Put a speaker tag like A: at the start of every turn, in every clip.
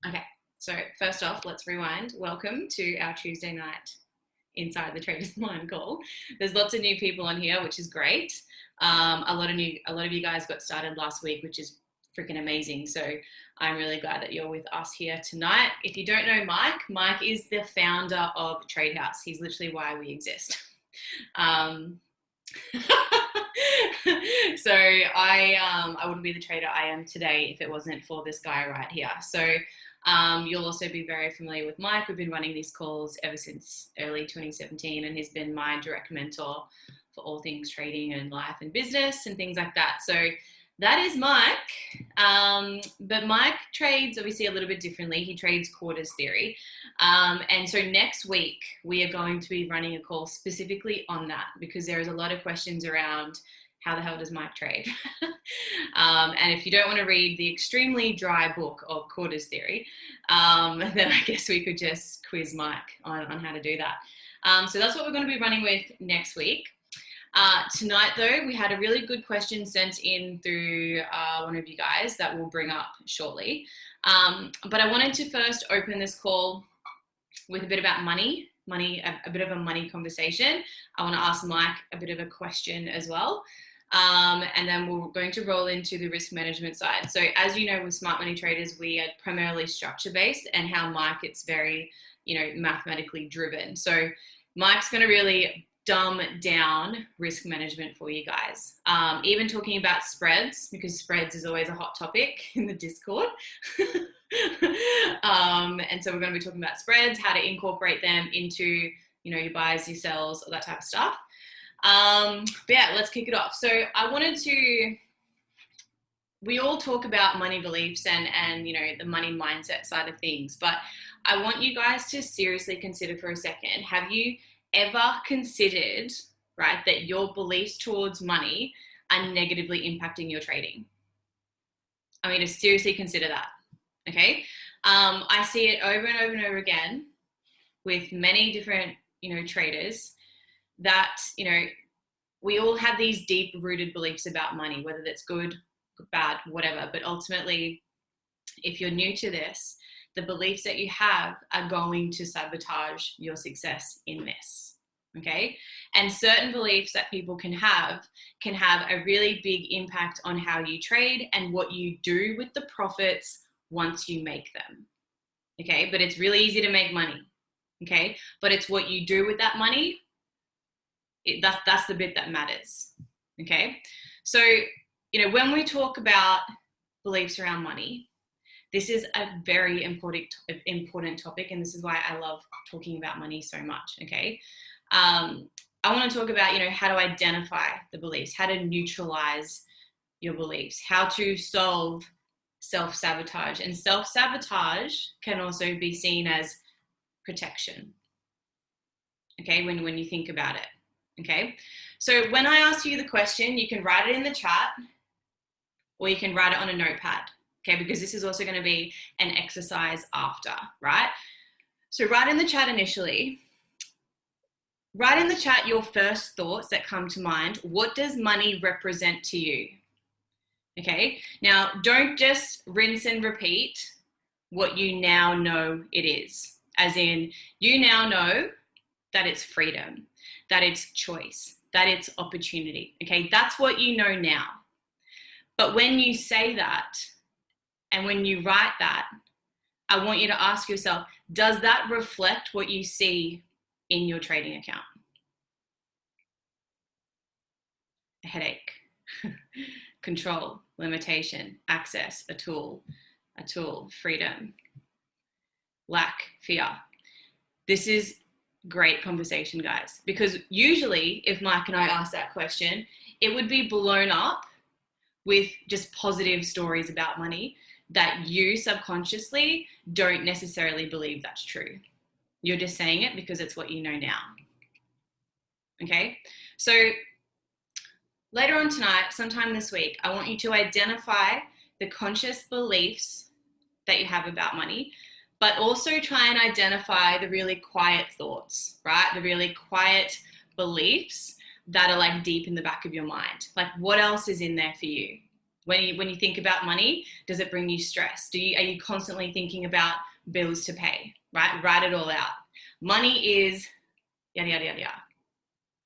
A: Okay, so first off, let's rewind. Welcome to our Tuesday night Inside the Trader's Mind call. There's lots of new people on here, which is great. A lot of you guys got started last week, which is freaking amazing. So I'm really glad that you're with us here tonight. If you don't know Mike is the founder of Tradehouse. He's literally why we exist. So I wouldn't be the trader I am today if it wasn't for this guy right here. So you'll also be very familiar with Mike. We've been running these calls ever since early 2017, and he's been my direct mentor for all things trading and life and business and things like that. So that is Mike. But Mike trades obviously a little bit differently. He trades quarters theory. And so next week we are going to be running a call specifically on that, because there is a lot of questions around how the hell does Mike trade? And if you don't want to read the extremely dry book of quarters theory, then I guess we could just quiz Mike on how to do that. So that's what we're going to be running with next week. Tonight, though, we had a really good question sent in through one of you guys that we'll bring up shortly. But I wanted to first open this call with a bit about money, a bit of a money conversation. I want to ask Mike a bit of a question as well. And then we're going to roll into the risk management side. So as you know, with Smart Money Traders, we are primarily structure-based, and how Mike, it's very, mathematically driven. So Mike's going to really dumb down risk management for you guys. Even talking about spreads, because spreads is always a hot topic in the Discord. And so we're going to be talking about spreads, how to incorporate them into, your buys, your sells, all that type of stuff. But yeah, let's kick it off. So we all talk about money beliefs and the money mindset side of things, but I want you guys to seriously consider for a second, have you ever considered, right, that your beliefs towards money are negatively impacting your trading? I mean, to seriously consider that, okay? I see it over and over and over again with many different, traders that, we all have these deep-rooted beliefs about money, whether that's good, bad, whatever. But ultimately, if you're new to this, the beliefs that you have are going to sabotage your success in this, okay? And certain beliefs that people can have a really big impact on how you trade and what you do with the profits once you make them, okay? But it's really easy to make money, okay? But it's what you do with that money, that's the bit that matters, okay? So, when we talk about beliefs around money, this is a very important topic, and this is why I love talking about money so much, okay? I want to talk about, how to identify the beliefs, how to neutralize your beliefs, how to solve self-sabotage. And self-sabotage can also be seen as protection, okay, when you think about it, okay? So when I ask you the question, you can write it in the chat or you can write it on a notepad, okay, because this is also going to be an exercise after, right? So write in the chat initially. Write in the chat your first thoughts that come to mind. What does money represent to you? Okay, now don't just rinse and repeat what you now know it is. As in, you now know that it's freedom, that it's choice, that it's opportunity. Okay, that's what you know now. But when you say that, and when you write that, I want you to ask yourself, does that reflect what you see in your trading account? A headache, control, limitation, access, a tool, freedom, lack, fear. This is great conversation, guys, because usually if Mike and I ask that question, it would be blown up with just positive stories about money that you subconsciously don't necessarily believe that's true. You're just saying it because it's what you know now. Okay, so later on tonight, sometime this week, I want you to identify the conscious beliefs that you have about money, but also try and identify the really quiet thoughts, right? The really quiet beliefs that are like deep in the back of your mind. Like, what else is in there for you? When you think about money, does it bring you stress? Are you constantly thinking about bills to pay, right? Write it all out. Money is yada, yada, yada, yada.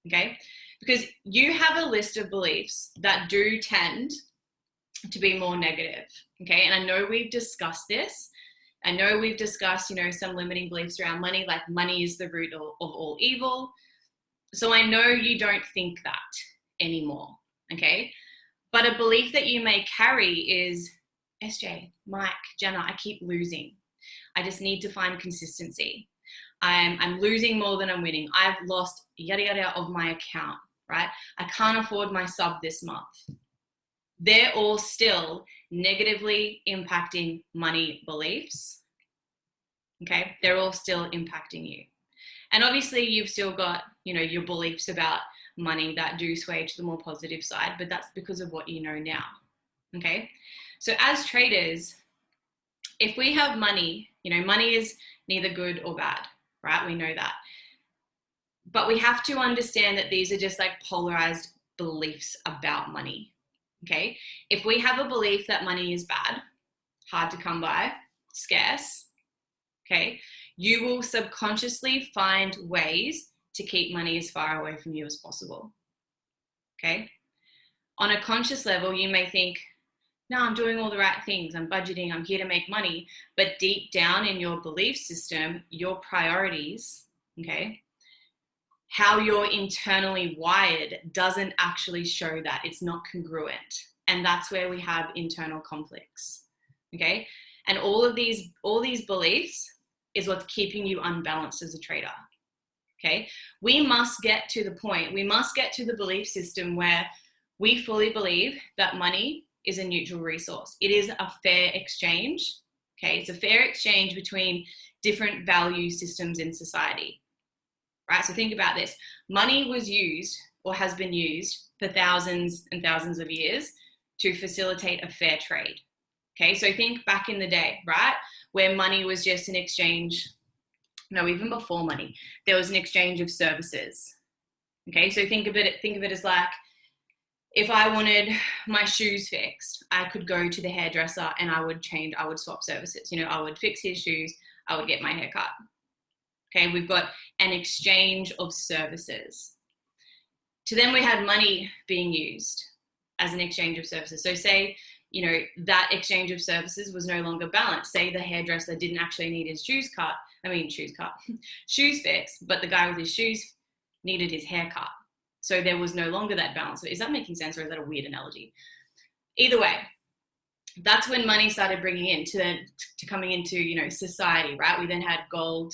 A: Okay? Because you have a list of beliefs that do tend to be more negative. Okay? And I know we've discussed this. I know we've discussed, some limiting beliefs around money, like money is the root of all evil. So I know you don't think that anymore. Okay? But a belief that you may carry is, SJ, Mike, Jenna, I keep losing. I just need to find consistency. I'm losing more than I'm winning. I've lost yada yada of my account, right? I can't afford my sub this month. They're all still negatively impacting money beliefs. Okay? They're all still impacting you. And obviously you've still got, your beliefs about money that do sway to the more positive side, but that's because of what you know now. Okay? So as traders, if we have money, money is neither good or bad, right? We know that. But we have to understand that these are just like polarized beliefs about money. Okay? If we have a belief that money is bad, hard to come by, scarce, okay, you will subconsciously find ways to keep money as far away from you as possible. Okay? On a conscious level, you may think, no, I'm doing all the right things. I'm budgeting. I'm here to make money. But deep down in your belief system, your priorities, okay, how you're internally wired doesn't actually show that. It's not congruent. And that's where we have internal conflicts. Okay? And all these beliefs is what's keeping you unbalanced as a trader. Okay? We must get to the belief system where we fully believe that money is a neutral resource. It is a fair exchange. Okay? It's a fair exchange between different value systems in society. Right? So think about this. Money was used or has been used for thousands and thousands of years to facilitate a fair trade. Okay? So think back in the day, right? Where money was just an exchange. No, even before money, there was an exchange of services. Okay? So think of it as like, if I wanted my shoes fixed, I could go to the hairdresser and I would swap services. I would fix his shoes, I would get my hair cut. Okay, we've got an exchange of services. To then we had money being used as an exchange of services. So say, that exchange of services was no longer balanced. Say the hairdresser didn't actually need his shoes fixed, but the guy with his shoes needed his hair cut. So there was no longer that balance. Is that making sense, or is that a weird analogy? Either way, that's when money started bringing in to coming into, society, right? We then had gold,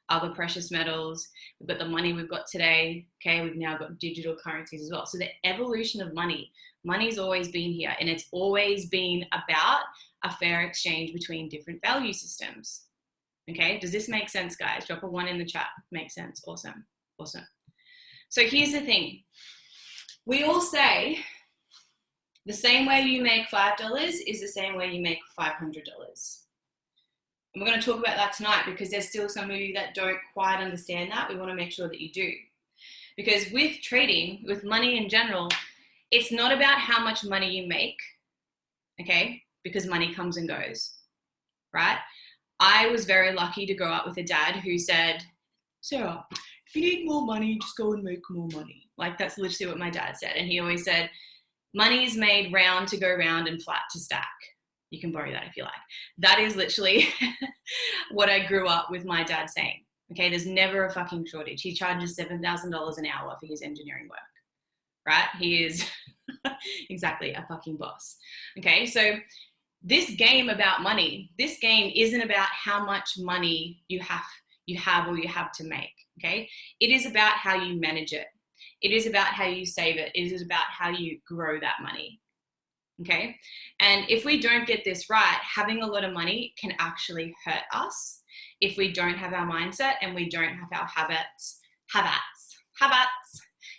A: other precious metals. We've got the money we've got today. Okay, we've now got digital currencies as well. So the evolution of money's always been here, and it's always been about a fair exchange between different value systems. Okay, does this make sense, guys? Drop a 1 in the chat. Makes sense. Awesome. So here's the thing. We all say the same way you make $5 is the same way you make $500. And we're going to talk about that tonight because there's still some of you that don't quite understand that. We want to make sure that you do. Because with trading, with money in general, it's not about how much money you make, okay? Because money comes and goes, right? I was very lucky to grow up with a dad who said, Sarah, if you need more money, just go and make more money. Like, that's literally what my dad said. And he always said, money is made round to go round and flat to stack. You can borrow that if you like. That is literally what I grew up with my dad saying. Okay, there's never a fucking shortage. He charges $7,000 an hour for his engineering work, right? He is exactly a fucking boss. Okay, so this game about money, this game isn't about how much money you have or you have to make, okay? It is about how you manage it. It is about how you save it. It is about how you grow that money, okay? And if we don't get this right, having a lot of money can actually hurt us if we don't have our mindset and we don't have our habits,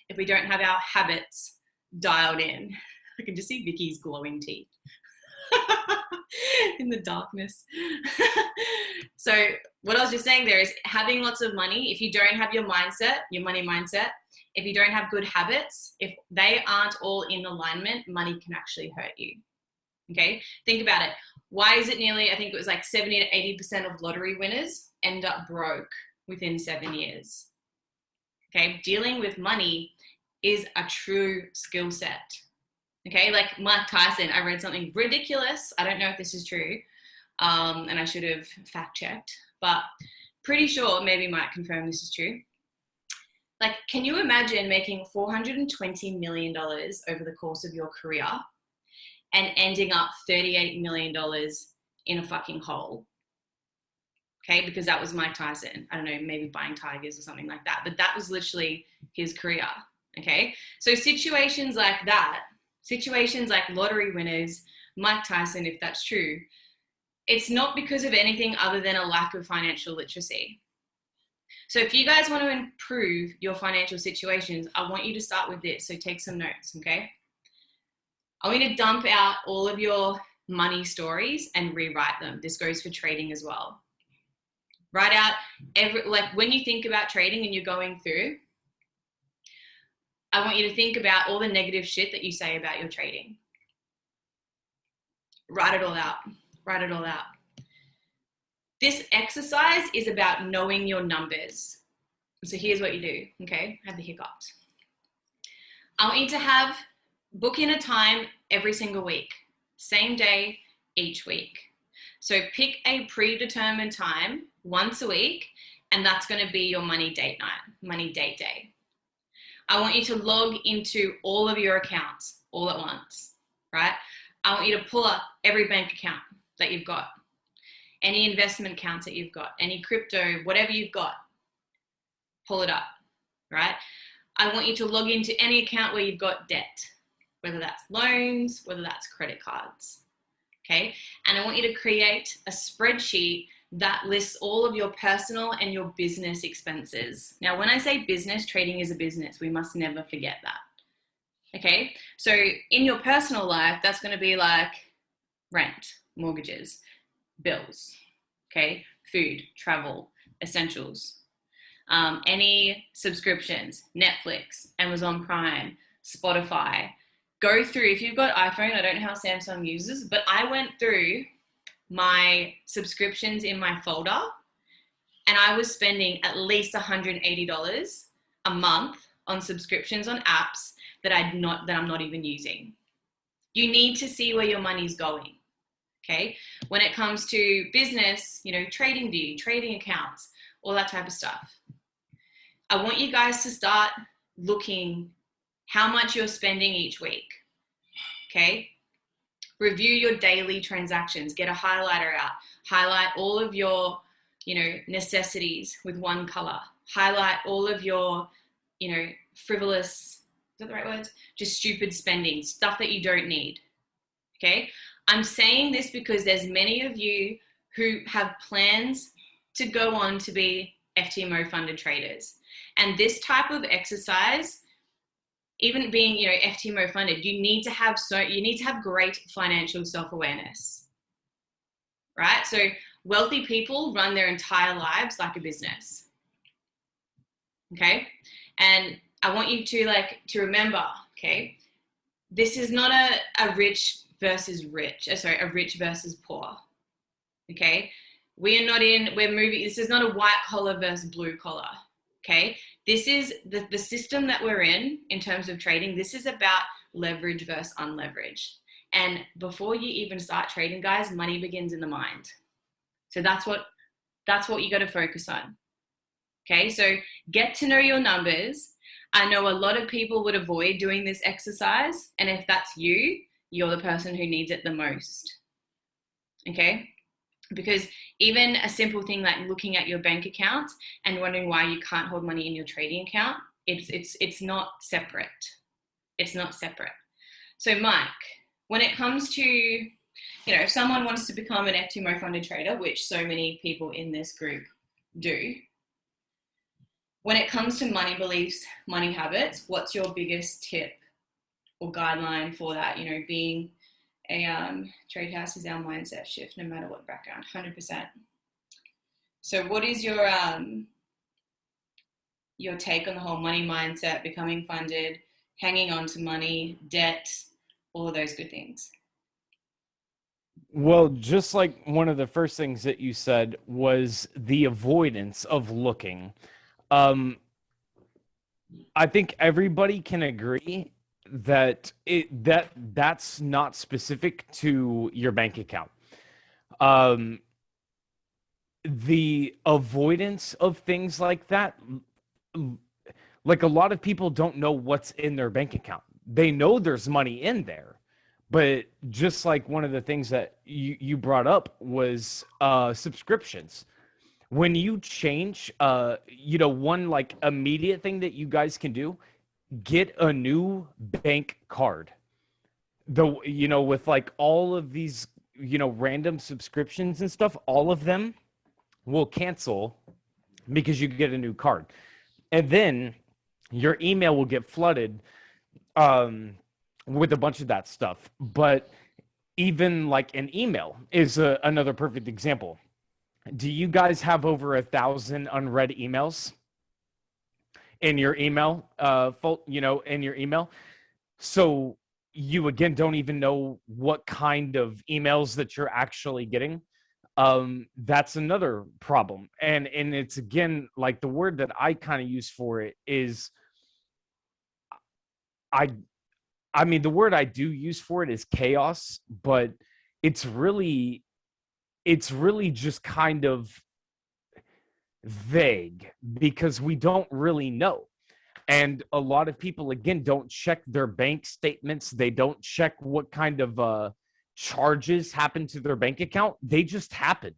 A: if we don't have our habits dialed in. I can just see Vicky's glowing teeth in the darkness. So what I was just saying there is having lots of money, if you don't have your mindset, your money mindset, if you don't have good habits, if they aren't all in alignment, money can actually hurt you. Okay, think about it. Why is it nearly, I think it was like 70 to 80% of lottery winners end up broke within 7 years? Okay, dealing with money is a true skill set. Okay, like Mike Tyson, I read something ridiculous. I don't know if this is true, and I should have fact checked, but pretty sure, maybe Mike confirm this is true. Like, can you imagine making $420 million over the course of your career and ending up $38 million in a fucking hole? Okay, because that was Mike Tyson. I don't know, maybe buying tigers or something like that, but that was literally his career. Okay, so situations like that, situations like lottery winners, Mike Tyson, if that's true, it's not because of anything other than a lack of financial literacy. So if you guys want to improve your financial situations, I want you to start with this. So take some notes, okay? I want you to dump out all of your money stories and rewrite them. This goes for trading as well. Write out like when you think about trading and you're going through, I want you to think about all the negative shit that you say about your trading. Write it all out. Write it all out. This exercise is about knowing your numbers. So here's what you do, okay? I have the hiccups. I want you to book in a time every single week, same day each week. So pick a predetermined time once a week, and that's going to be your money date night, money date day. I want you to log into all of your accounts all at once, right? I want you to pull up every bank account that you've got, any investment accounts that you've got, any crypto, whatever you've got, pull it up, right? I want you to log into any account where you've got debt, whether that's loans, whether that's credit cards, okay? And I want you to create a spreadsheet that lists all of your personal and your business expenses. Now, when I say business, trading is a business. We must never forget that, okay? So in your personal life, that's going to be like rent, mortgages, bills, okay? Food, travel, essentials, any subscriptions, Netflix, Amazon Prime, Spotify. Go through, if you've got iPhone, I don't know how Samsung uses, but I went through my subscriptions in my folder and I was spending at least $180 a month on subscriptions on apps that I'm not even using. You need to see where your money's going, okay? When it comes to business, you know, TradingView, trading accounts, all that type of stuff. I want you guys to start looking how much you're spending each week, okay? Review your daily transactions, get a highlighter out, highlight all of your, you know, necessities with one color, highlight all of your, you know, frivolous, is that the right words? Just stupid spending, stuff that you don't need, okay? I'm saying this because there's many of you who have plans to go on to be FTMO funded traders. And this type of exercise, even being, you know, FTMO funded, you need to have great financial self-awareness, right? So wealthy people run their entire lives like a business, okay? And I want you to remember, okay, this is not a rich versus poor, okay? This is not a white collar versus blue collar, okay? This is the system that we're in terms of trading. This is about leverage versus unleveraged. And before you even start trading, guys, money begins in the mind. So that's what you got to focus on. Okay, so get to know your numbers. I know a lot of people would avoid doing this exercise. And if that's you, you're the person who needs it the most. Okay? Because even a simple thing like looking at your bank account and wondering why you can't hold money in your trading account, it's not separate. It's not separate. So Mike, when it comes to, you know, if someone wants to become an FTMO funded trader, which so many people in this group do, when it comes to money beliefs, money habits, what's your biggest tip or guideline for that? You know, being a Tradehouse is our mindset shift, no matter what background, 100%. So what is your take on the whole money mindset, becoming funded, hanging on to money, debt, all of those good things?
B: Well, just like one of the first things that you said was the avoidance of looking. Um, I think everybody can agree that that's not specific to your bank account. Um, the avoidance of things like that, like a lot of people don't know what's in their bank account. They know there's money in there, but just like one of the things that you brought up was subscriptions. When you change, one like immediate thing that you guys can do, get a new bank card. With like all of these, random subscriptions and stuff, all of them will cancel because you get a new card. And then your email will get flooded um, with a bunch of that stuff. But even like an email is another perfect example. Do you guys have over 1,000 unread emails in your email? In your email. So you again don't even know what kind of emails that you're actually getting. That's another problem. And it's again like the word that I kind of use for it is I I mean, the word I do use for it is chaos, but it's really it's really just kind of vague because we don't really know. And a lot of people again don't check their bank statements. They don't check what kind of charges happen to their bank account. They just happen.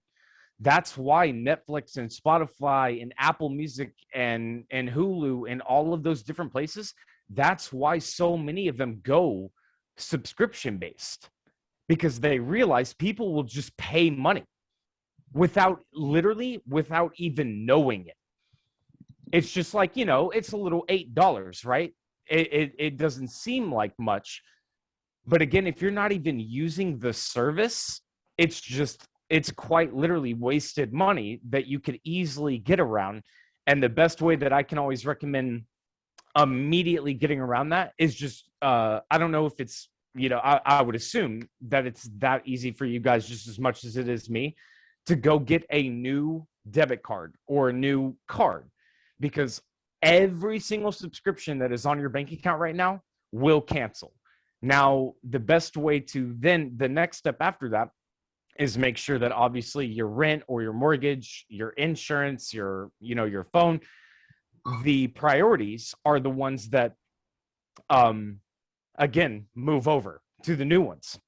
B: That's why Netflix and Spotify and Apple Music and Hulu and all of those different places, that's why so many of them go subscription based, because they realize people will just pay money without even knowing it. It's just like, it's a little $8, right? It doesn't seem like much, but again, if you're not even using the service, it's quite literally wasted money that you could easily get around. And the best way that I can always recommend immediately getting around that is just I don't know if it's, I would assume that it's that easy for you guys just as much as it is me to go get a new debit card or a new card, because every single subscription that is on your bank account right now will cancel. Now, the best way to then, the next step after that is make sure that obviously your rent or your mortgage, your insurance, your phone, the priorities are the ones that, um, again, move over to the new ones,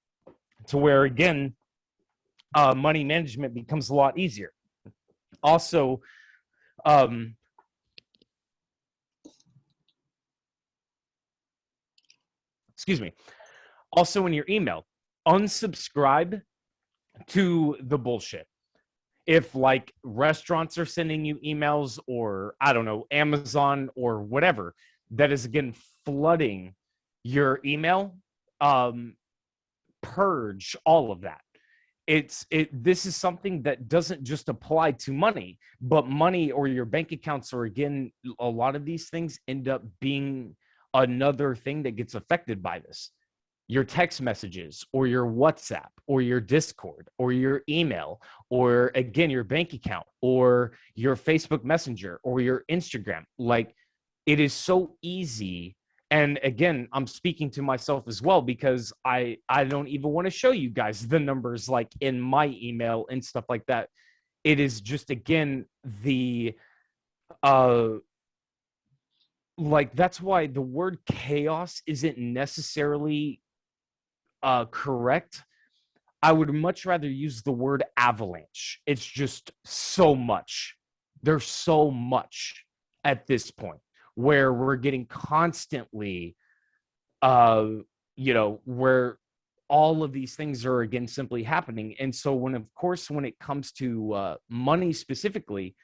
B: to where, again, money management becomes a lot easier. Also, um, excuse me, also in your email, unsubscribe to the bullshit. If like restaurants are sending you emails, or I don't know, Amazon or whatever, that is again flooding your email, um, purge all of that. This is something that doesn't just apply to money, but money or your bank accounts, or again, a lot of these things end up being another thing that gets affected by this. Your text messages or your WhatsApp or your Discord or your email, or again, your bank account or your Facebook Messenger or your Instagram. Like, it is so easy. And again, I'm speaking to myself as well, because I don't even want to show you guys the numbers like in my email and stuff like that. It is just again the uh like that's why the word chaos isn't necessarily correct. I would much rather use the word avalanche. It's just so much. There's so much at this point where we're getting constantly, uh, where all of these things are again simply happening. And so, of course, when it comes to money specifically,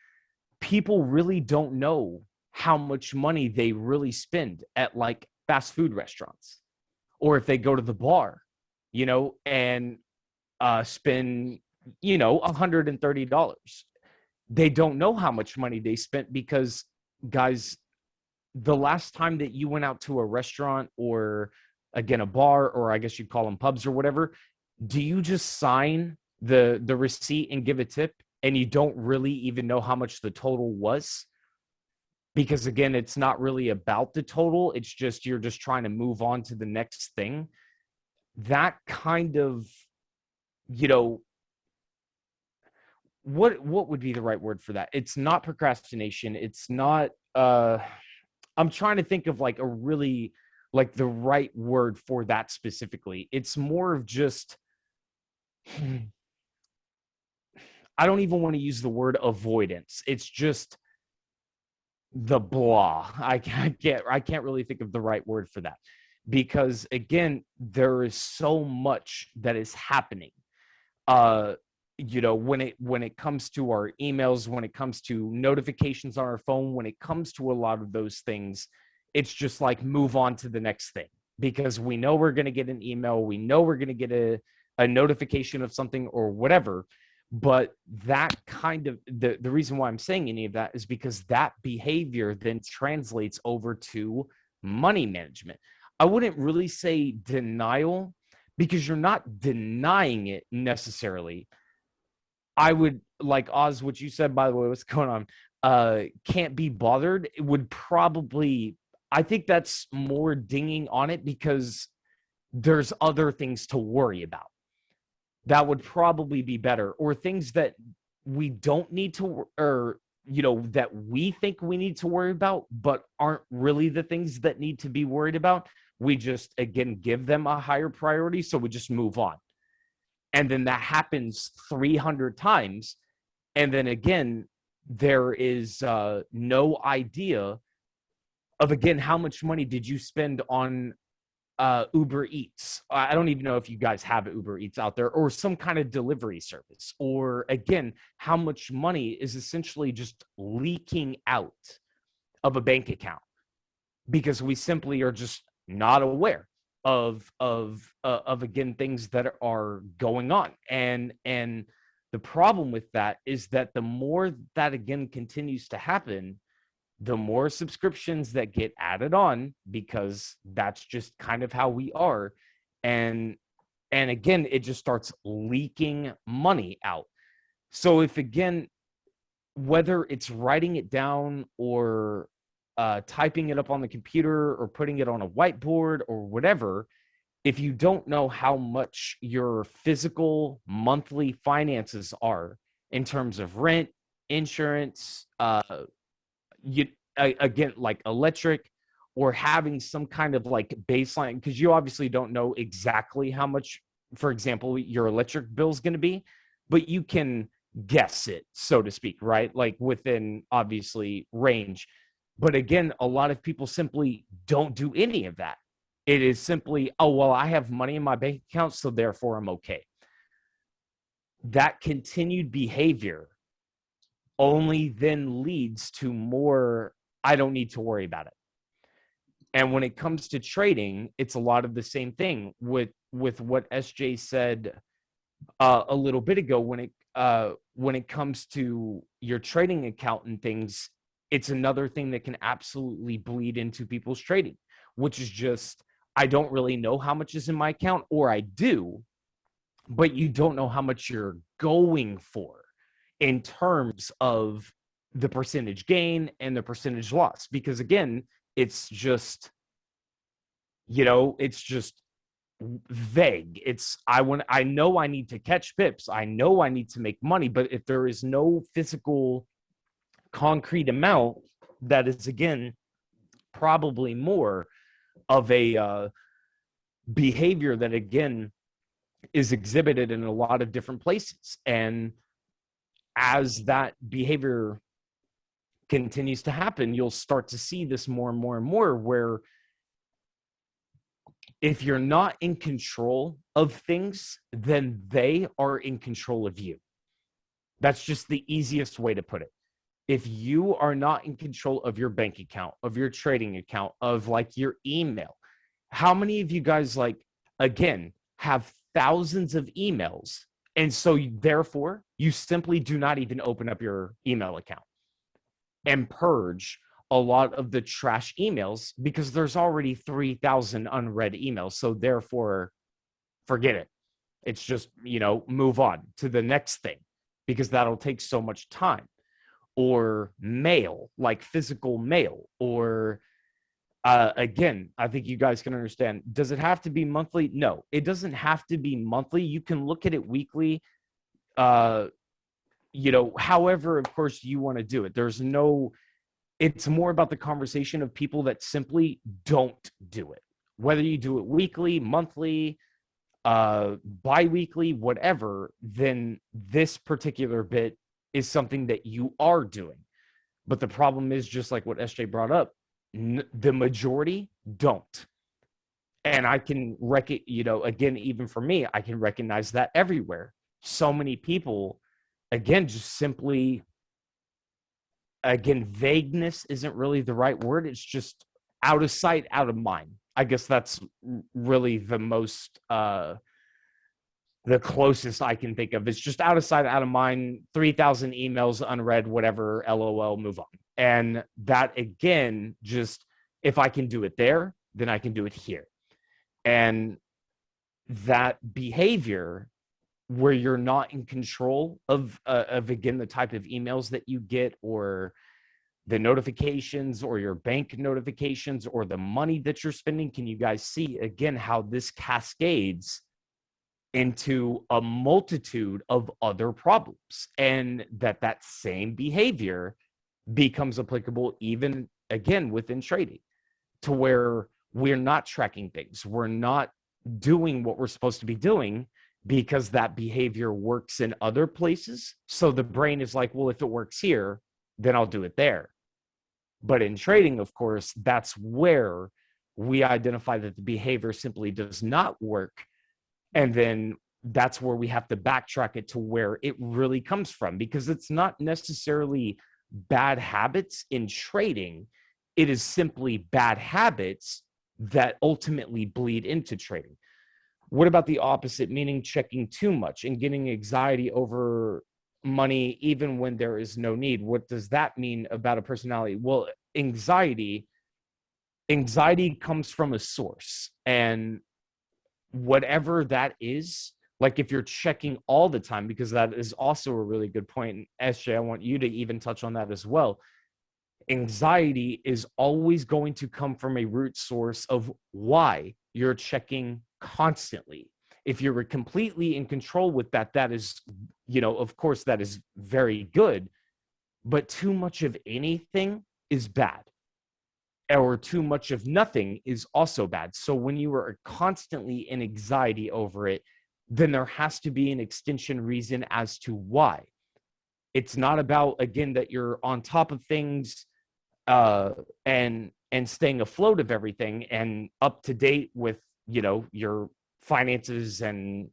B: people really don't know how much money they really spend at like fast food restaurants, or if they go to the bar, and spend, $130. They don't know how much money they spent because, guys, the last time that you went out to a restaurant, or again, a bar, or I guess you'd call them pubs or whatever, do you just sign the receipt and give a tip and you don't really even know how much the total was? Because again, it's not really about the total, it's just you're just trying to move on to the next thing. That kind of, you know, what would be the right word for that? It's not procrastination, it's not I'm trying to think of like a really, like the right word for that specifically. It's more of just, I don't even want to use the word avoidance. It's just the blah. I can't really think of the right word for that, because again, there is so much that is happening. Uh when it comes to our emails, when it comes to notifications on our phone, when it comes to a lot of those things, it's just like move on to the next thing, because we know we're going to get an email, we know we're going to get a notification of something or whatever. But that kind of, the reason why I'm saying any of that is because that behavior then translates over to money management. I wouldn't really say denial, because you're not denying it necessarily. I would, like Oz, what you said, by the way, what's going on? Can't be bothered. It would probably, I think that's more dinging on it because there's other things to worry about. That would probably be better, or things that we don't need to, or, that we think we need to worry about, but aren't really the things that need to be worried about. We just, again, give them a higher priority. So we just move on. And then that happens 300 times, and then again there is no idea of, again, how much money did you spend on Uber Eats. I don't even know if you guys have Uber Eats out there, or some kind of delivery service, or again, how much money is essentially just leaking out of a bank account because we simply are just not aware of again, things that are going on. And the problem with that is that the more that again continues to happen, the more subscriptions that get added on, because that's just kind of how we are. And again, it just starts leaking money out. So if, again, whether it's writing it down or typing it up on the computer or putting it on a whiteboard or whatever, if you don't know how much your physical monthly finances are in terms of rent, insurance, you again, like electric, or having some kind of like baseline, because you obviously don't know exactly how much, for example, your electric bill is going to be, but you can guess it, so to speak, right? Like within obviously range. But again, a lot of people simply don't do any of that. It is simply, oh, well, I have money in my bank account, so therefore I'm okay. That continued behavior only then leads to more, I don't need to worry about it. And when it comes to trading, it's a lot of the same thing with what SJ said a little bit ago. When it comes to your trading account and things, it's another thing that can absolutely bleed into people's trading, which is just, I don't really know how much is in my account, or I do, but you don't know how much you're going for in terms of the percentage gain and the percentage loss. Because again, it's just, it's just vague. It's, I know I need to catch pips, I know I need to make money, but if there is no physical concrete amount, that is, again, probably more of a behavior that, again, is exhibited in a lot of different places. And as that behavior continues to happen, you'll start to see this more and more and more, where if you're not in control of things, then they are in control of you. That's just the easiest way to put it. If you are not in control of your bank account, of your trading account, of like your email, how many of you guys, like, again, have thousands of emails, and so therefore you simply do not even open up your email account and purge a lot of the trash emails, because there's already 3,000 unread emails, so therefore forget it. It's just, move on to the next thing because that'll take so much time. Or mail, like physical mail, or again, I think you guys can understand. Does it have to be monthly? No, it doesn't have to be monthly. You can look at it weekly. However, of course, you want to do it. It's more about the conversation of people that simply don't do it. Whether you do it weekly, monthly, bi-weekly, whatever, then this particular bit is something that you are doing. But the problem is, just like what SJ brought up, the majority don't. And I can again, even for me, I can recognize that everywhere. So many people, again, just simply, again, vagueness isn't really the right word. It's just out of sight, out of mind. I guess that's really the most, the closest I can think of. It's just out of sight, out of mind, 3,000 emails unread, whatever, LOL, move on. And that, again, just, if I can do it there, then I can do it here. And that behavior where you're not in control of again, the type of emails that you get, or the notifications, or your bank notifications, or the money that you're spending. Can you guys see, again, how this cascades into a multitude of other problems, and that same behavior becomes applicable even, again, within trading, to where we're not tracking things. We're not doing what we're supposed to be doing because that behavior works in other places. So the brain is like, well, if it works here, then I'll do it there. But in trading, of course, that's where we identify that the behavior simply does not work. And then that's where we have to backtrack it to where it really comes from, because it's not necessarily bad habits in trading. It is simply bad habits that ultimately bleed into trading. What about the opposite, meaning checking too much and getting anxiety over money even when there is no need? What does that mean about a personality? Well, anxiety comes from a source, and whatever that is, like if you're checking all the time, because that is also a really good point. And SJ, I want you to even touch on that as well. Anxiety is always going to come from a root source of why you're checking constantly. If you're completely in control with that, that is, of course, that is very good. But too much of anything is bad, or too much of nothing is also bad. So when you are constantly in anxiety over it, then there has to be an extension reason as to why. It's not about, again, that you're on top of things and staying afloat of everything and up to date with, your finances and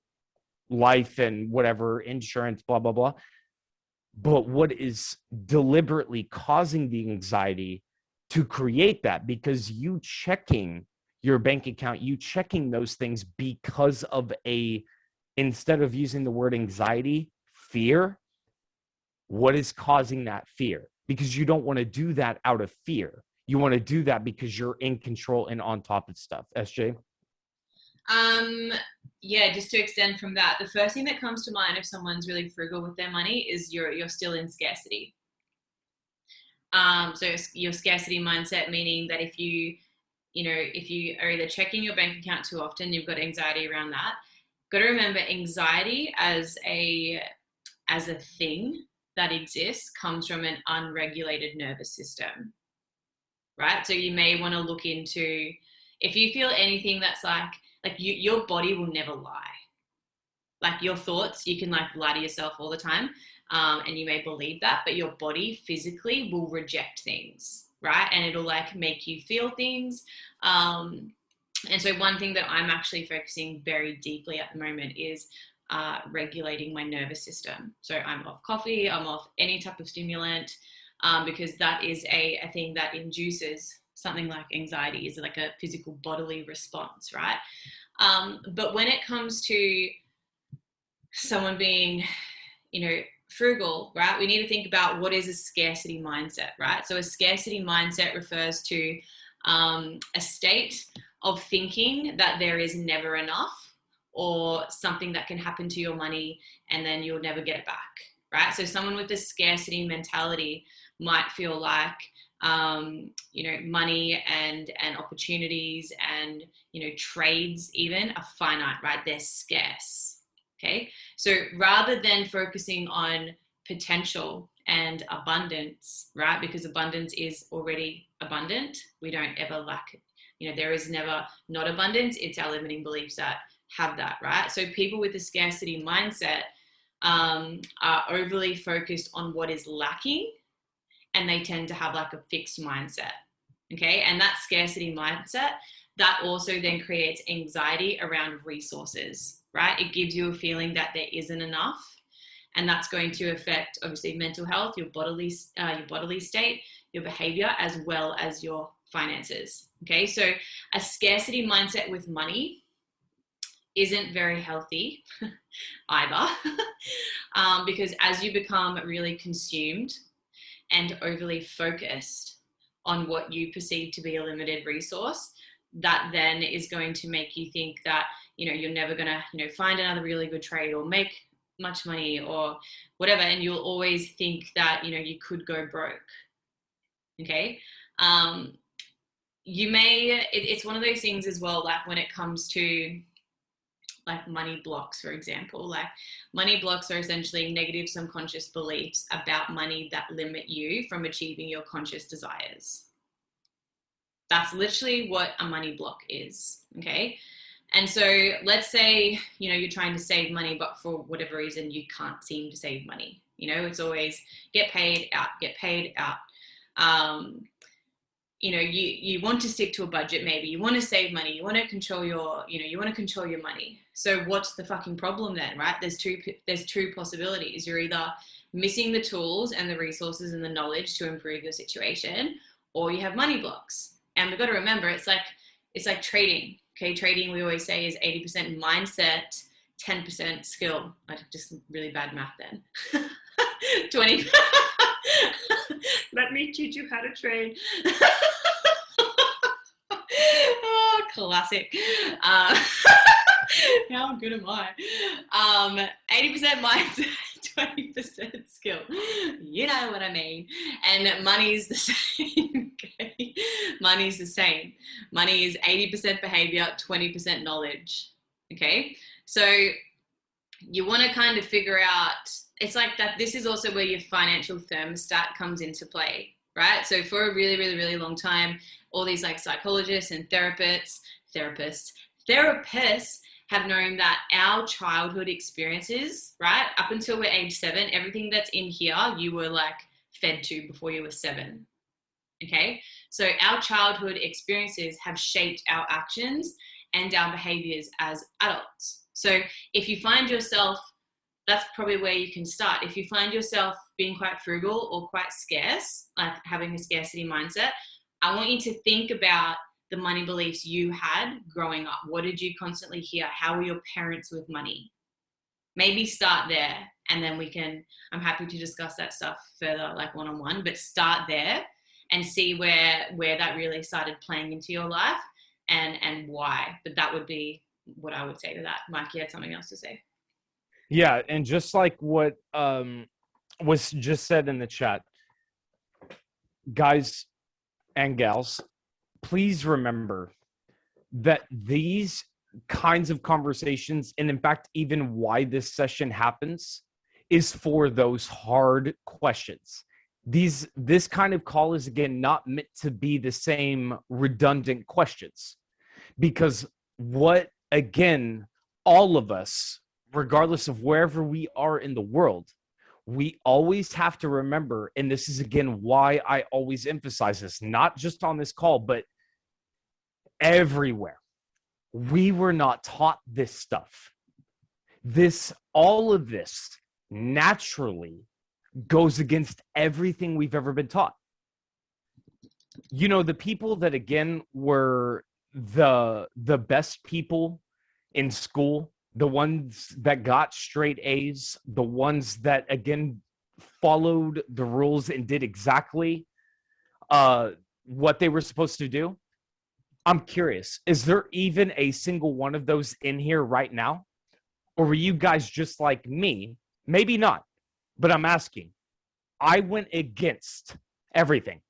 B: life and whatever, insurance, blah, blah, blah. But what is deliberately causing the anxiety to create that? Because you checking your bank account, you checking those things because of instead of using the word anxiety, fear. What is causing that fear? Because you don't want to do that out of fear. You want to do that because you're in control and on top of stuff. SJ?
A: Yeah, just to extend from that, the first thing that comes to mind if someone's really frugal with their money is you're still in scarcity. So your scarcity mindset, meaning that if you are either checking your bank account too often, you've got anxiety around that. Got to remember, anxiety as a thing that exists comes from an unregulated nervous system, right? So you may want to look into, if you feel anything that's like your body will never lie. Like your thoughts, you can lie to yourself all the time, and you may believe that, but your body physically will reject things, right? And it'll make you feel things. And so one thing that I'm actually focusing very deeply at the moment is regulating my nervous system. So I'm off coffee, I'm off any type of stimulant, because that is a thing that induces something like anxiety, is like a physical bodily response, right? But when it comes to someone being, frugal, right, we need to think about what is a scarcity mindset, right? So a scarcity mindset refers to a state of thinking that there is never enough, or something that can happen to your money and then you'll never get it back, right? So someone with a scarcity mentality might feel like, money and opportunities and, trades even are finite, right? They're scarce. Okay. So rather than focusing on potential and abundance, right? Because abundance is already abundant. We don't ever lack, there is never not abundance. It's our limiting beliefs that have that, right? So people with a scarcity mindset are overly focused on what is lacking, and they tend to have like a fixed mindset. Okay. And that scarcity mindset, that also then creates anxiety around resources, right? It gives you a feeling that there isn't enough. And that's going to affect, obviously, mental health, your bodily state, your behavior, as well as your finances. Okay. So a scarcity mindset with money isn't very healthy either, because as you become really consumed and overly focused on what you perceive to be a limited resource, that then is going to make you think that, you're never going to, find another really good trade or make much money or whatever. And you'll always think that, you could go broke. Okay. It's one of those things as well, like when it comes to like money blocks, for example. Like money blocks are essentially negative subconscious beliefs about money that limit you from achieving your conscious desires. That's literally what a money block is. Okay. And so let's say, you're trying to save money, but for whatever reason, you can't seem to save money. It's always get paid out. You want to stick to a budget, maybe you want to save money, you want to control your money. So what's the fucking problem then, right? There's two possibilities. You're either missing the tools and the resources and the knowledge to improve your situation, or you have money blocks. And we've got to remember, it's like trading. Okay, trading, we always say, is 80% mindset, 10% skill. I just really bad math then. 20. Let me teach you how to trade. Oh, classic. How good am I? 80% mindset, 20% skill. You know what I mean. And money's the same. Okay? Money's the same. Money is 80% behavior, 20% knowledge. Okay? So you want to kind of figure out, it's like that. This is also where your financial thermostat comes into play, right? So for a really, really, really long time, all these like psychologists and therapists have known that our childhood experiences, right, up until we're age 7, everything that's in here, you were like fed to before you were 7. Okay. So our childhood experiences have shaped our actions and our behaviors as adults. So if you find yourself, that's probably where you can start. If you find yourself being quite frugal or quite scarce, like having a scarcity mindset, I want you to think about the money beliefs you had growing up. What did you constantly hear? How were your parents with money? Maybe start there, and then I'm happy to discuss that stuff further, like one-on-one, but start there and see where that really started playing into your life and why. But that would be what I would say to that. Mike, you had something else to say?
B: Yeah, and just like what was just said in the chat, guys and gals, please remember that these kinds of conversations, and in fact, even why this session happens, is for those hard questions. This kind of call is, again, not meant to be the same redundant questions, because what, again, all of us, regardless of wherever we are in the world, we always have to remember, and this is, again, why I always emphasize this, not just on this call, but everywhere. We were not taught this stuff. All of this naturally goes against everything we've ever been taught. The people that, again, were the best people in school, the ones that got straight A's, the ones that, again, followed the rules and did exactly what they were supposed to do, I'm curious, is there even a single one of those in here right now? Or were you guys just like me? Maybe not, but I'm asking. I went against everything.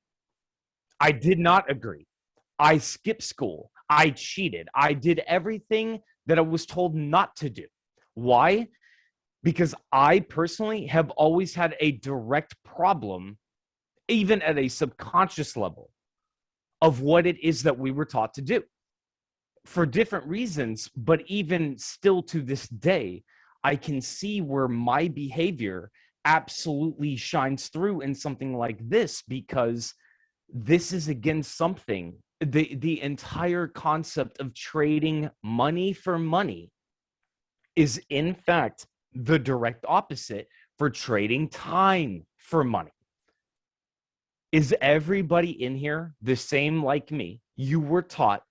B: I did not agree. I skipped school. I cheated. I did everything that I was told not to do. Why? Because I personally have always had a direct problem, even at a subconscious level, of what it is that we were taught to do for different reasons. But even still to this day, I can see where my behavior absolutely shines through in something like this, because this is again something, the entire concept of trading money for money is in fact the direct opposite for trading time for money. Is everybody in here the same like me? You were taught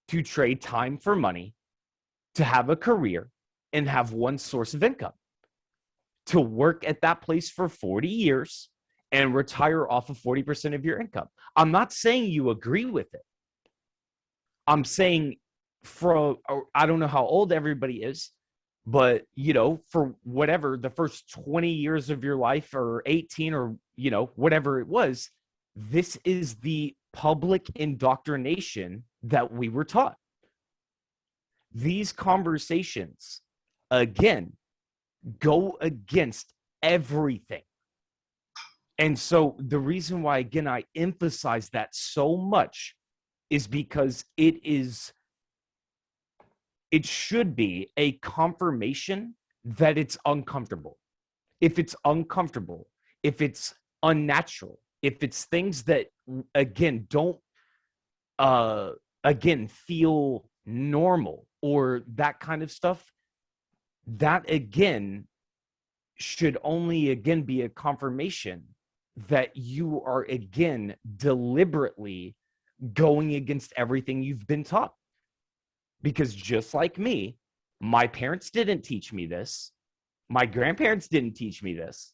B: to trade time for money, to have a career and have one source of income, to work at that place for 40 years and retire off of 40% of your income. I'm not saying you agree with it. I'm saying I don't know how old everybody is, but, for whatever, the first 20 years of your life or 18 or, whatever it was, this is the public indoctrination that we were taught. These conversations, again, go against everything. And so the reason why, again, I emphasize that so much is because it should be a confirmation that it's uncomfortable. If it's uncomfortable, if it's unnatural, if it's things that, again, don't, again, feel normal or that kind of stuff, that, again, should only, again, be a confirmation that you are, again, deliberately going against everything you've been taught. Because just like me, my parents didn't teach me this. My grandparents didn't teach me this.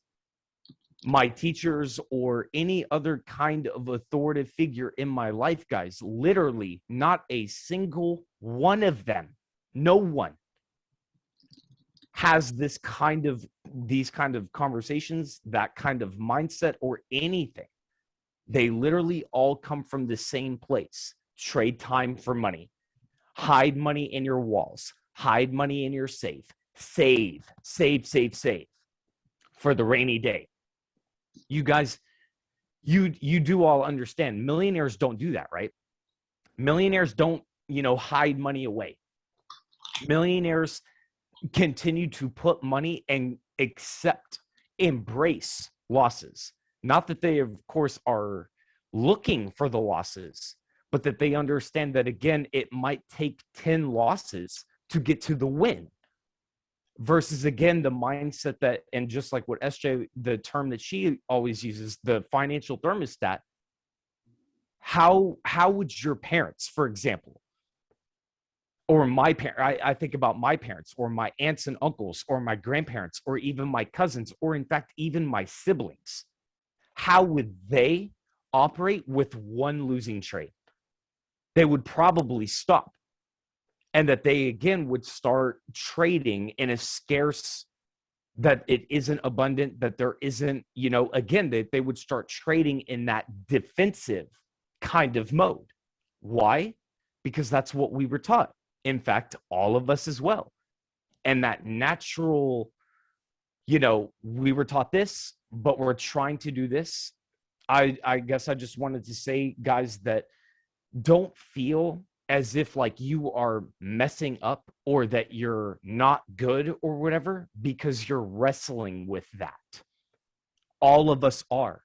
B: My teachers or any other kind of authoritative figure in my life, guys, literally not a single one of them, no one has these kind of conversations, that kind of mindset or anything. They literally all come from the same place. Trade time for money. Hide money in your walls. Hide money in your safe. Save for the rainy day. You guys, you do all understand. Millionaires don't do that, right? Millionaires don't, hide money away. Millionaires continue to put money and embrace losses. Not that they, of course, are looking for the losses, but that they understand that, again, it might take 10 losses to get to the win. Versus, again, the mindset that, and just like what SJ, the term that she always uses, the financial thermostat, how would your parents, for example, or my parents, I think about my parents or my aunts and uncles or my grandparents or even my cousins, or in fact, even my siblings, how would they operate with one losing trade? They would probably stop. And that they, again, would start trading in a scarce, that it isn't abundant, that there isn't, again, they would start trading in that defensive kind of mode. Why? Because that's what we were taught. In fact, all of us as well. And that natural, we were taught this, but we're trying to do this. I guess I just wanted to say, guys, that don't feel as if like you are messing up or that you're not good or whatever, because you're wrestling with that. All of us are.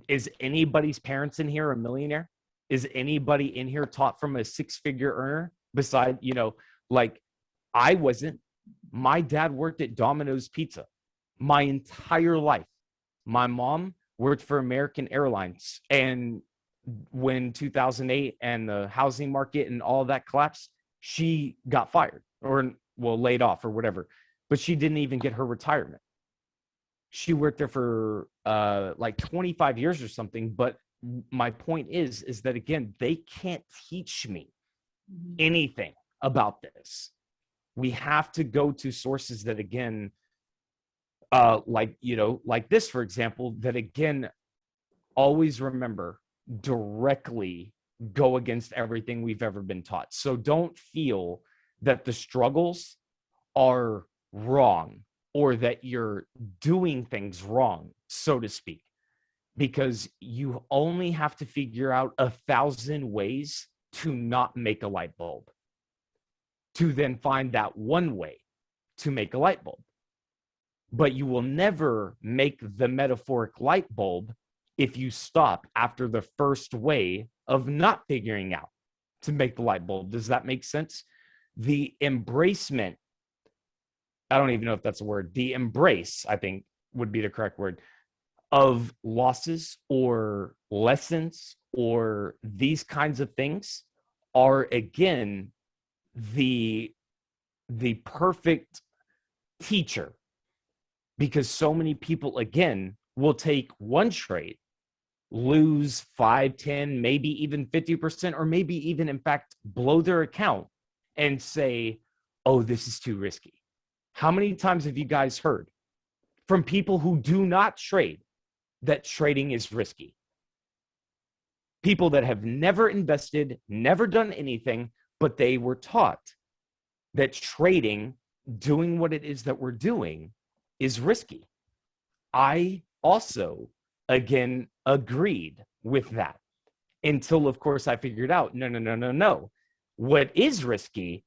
B: Is anybody's parents in here a millionaire? Is anybody in here taught from a six-figure earner? Beside, like I wasn't. My dad worked at Domino's Pizza my entire life. My mom worked for American Airlines, and when 2008 and the housing market and all that collapsed, she got fired or, well, laid off or whatever, but she didn't even get her retirement. She worked there for like 25 years or something, but my point is that, again, they can't teach me
A: Mm-hmm.
B: anything about this. We have to go to sources that, again, like this, for example, that, again, always remember, directly go against everything we've ever been taught. So don't feel that the struggles are wrong or that you're doing things wrong, so to speak, because you only have to figure out 1,000 ways to not make a light bulb, to then find that one way to make a light bulb. But you will never make the metaphoric light bulb if you stop after the first way of not figuring out to make the light bulb. Does that make sense? The embracement, I don't even know if that's a word, the embrace, I think, would be the correct word, of losses or lessons or these kinds of things are, again, the perfect teacher, because so many people, again, will take one trade, lose 5, 10, maybe even 50%, or maybe even, in fact, blow their account and say, oh, this is too risky. How many times have you guys heard from people who do not trade that trading is risky? People that have never invested, never done anything, but they were taught that trading, doing what it is that we're doing, is risky. I also, again, agreed with that until, of course, I figured out, no. What is risky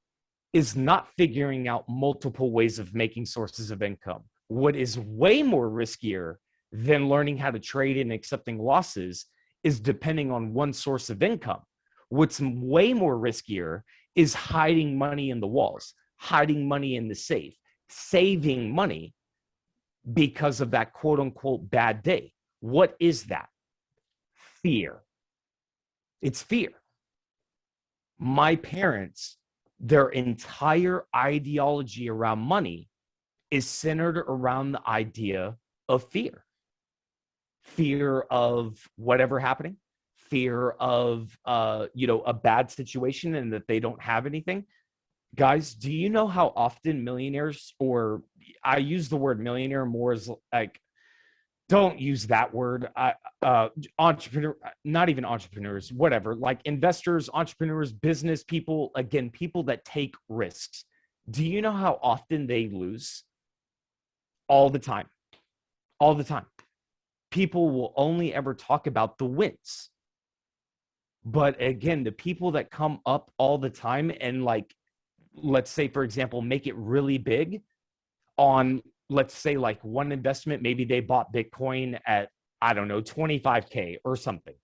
B: is not figuring out multiple ways of making sources of income. What is way more riskier than learning how to trade and accepting losses is depending on one source of income. What's way more riskier is hiding money in the walls, hiding money in the safe, saving money because of that quote unquote bad day. What is that? Fear. It's fear. My parents, their entire ideology around money is centered around the idea of fear. Fear of whatever happening, fear of a bad situation and that they don't have anything. Guys, do you know how often millionaires, or I use the word millionaire more as like, don't use that word, entrepreneur, not even entrepreneurs, whatever, like investors, entrepreneurs, business people, again, people that take risks. Do you know how often they lose? All the time. All the time. People will only ever talk about the wins. But again, the people that come up all the time and, like, let's say, for example, make it really big on, let's say, like one investment, maybe they bought Bitcoin at, I don't know, 25K or something.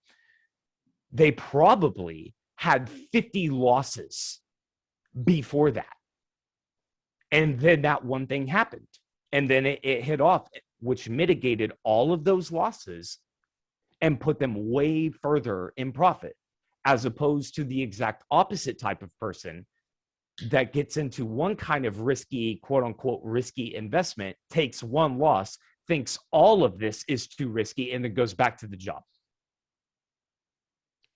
B: They probably had 50 losses before that. And then that one thing happened. And then it hit off, which mitigated all of those losses and put them way further in profit, as opposed to the exact opposite type of person that gets into one kind of risky, quote unquote, risky investment, takes one loss, thinks all of this is too risky, and then goes back to the job.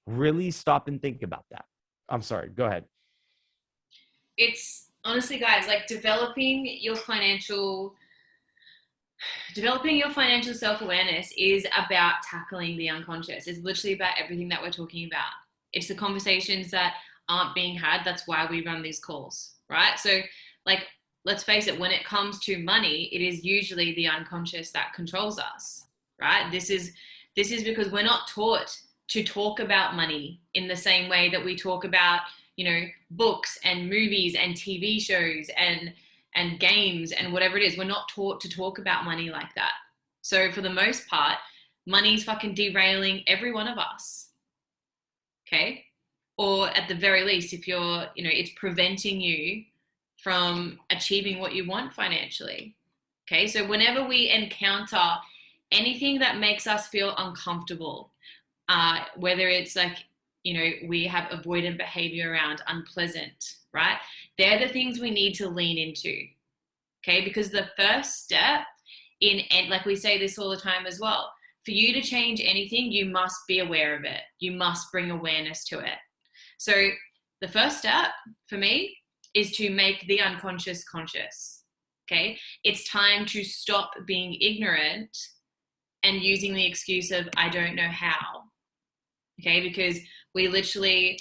B: Really stop and think about that. I'm sorry, go ahead.
A: It's honestly, guys, like developing your financial self-awareness is about tackling the unconscious. It's literally about everything that we're talking about. It's the conversations that aren't being had. That's why we run these calls, right? So, like, let's face it, when it comes to money, it is usually the unconscious that controls us, right? This is because we're not taught to talk about money in the same way that we talk about, books and movies and TV shows and games and whatever it is. We're not taught to talk about money like that. So for the most part, money's fucking derailing every one of us. Okay? Or at the very least, if you're, it's preventing you from achieving what you want financially. Okay? So whenever we encounter anything that makes us feel uncomfortable, whether it's like, we have avoidant behavior around unpleasant, right? They're the things we need to lean into, okay? Because the first step and like we say this all the time as well, For you to change anything, you must be aware of it. You must bring awareness to it. So the first step for me is to make the unconscious conscious. Okay. It's time to stop being ignorant and using the excuse of, I don't know how. Okay. Because we literally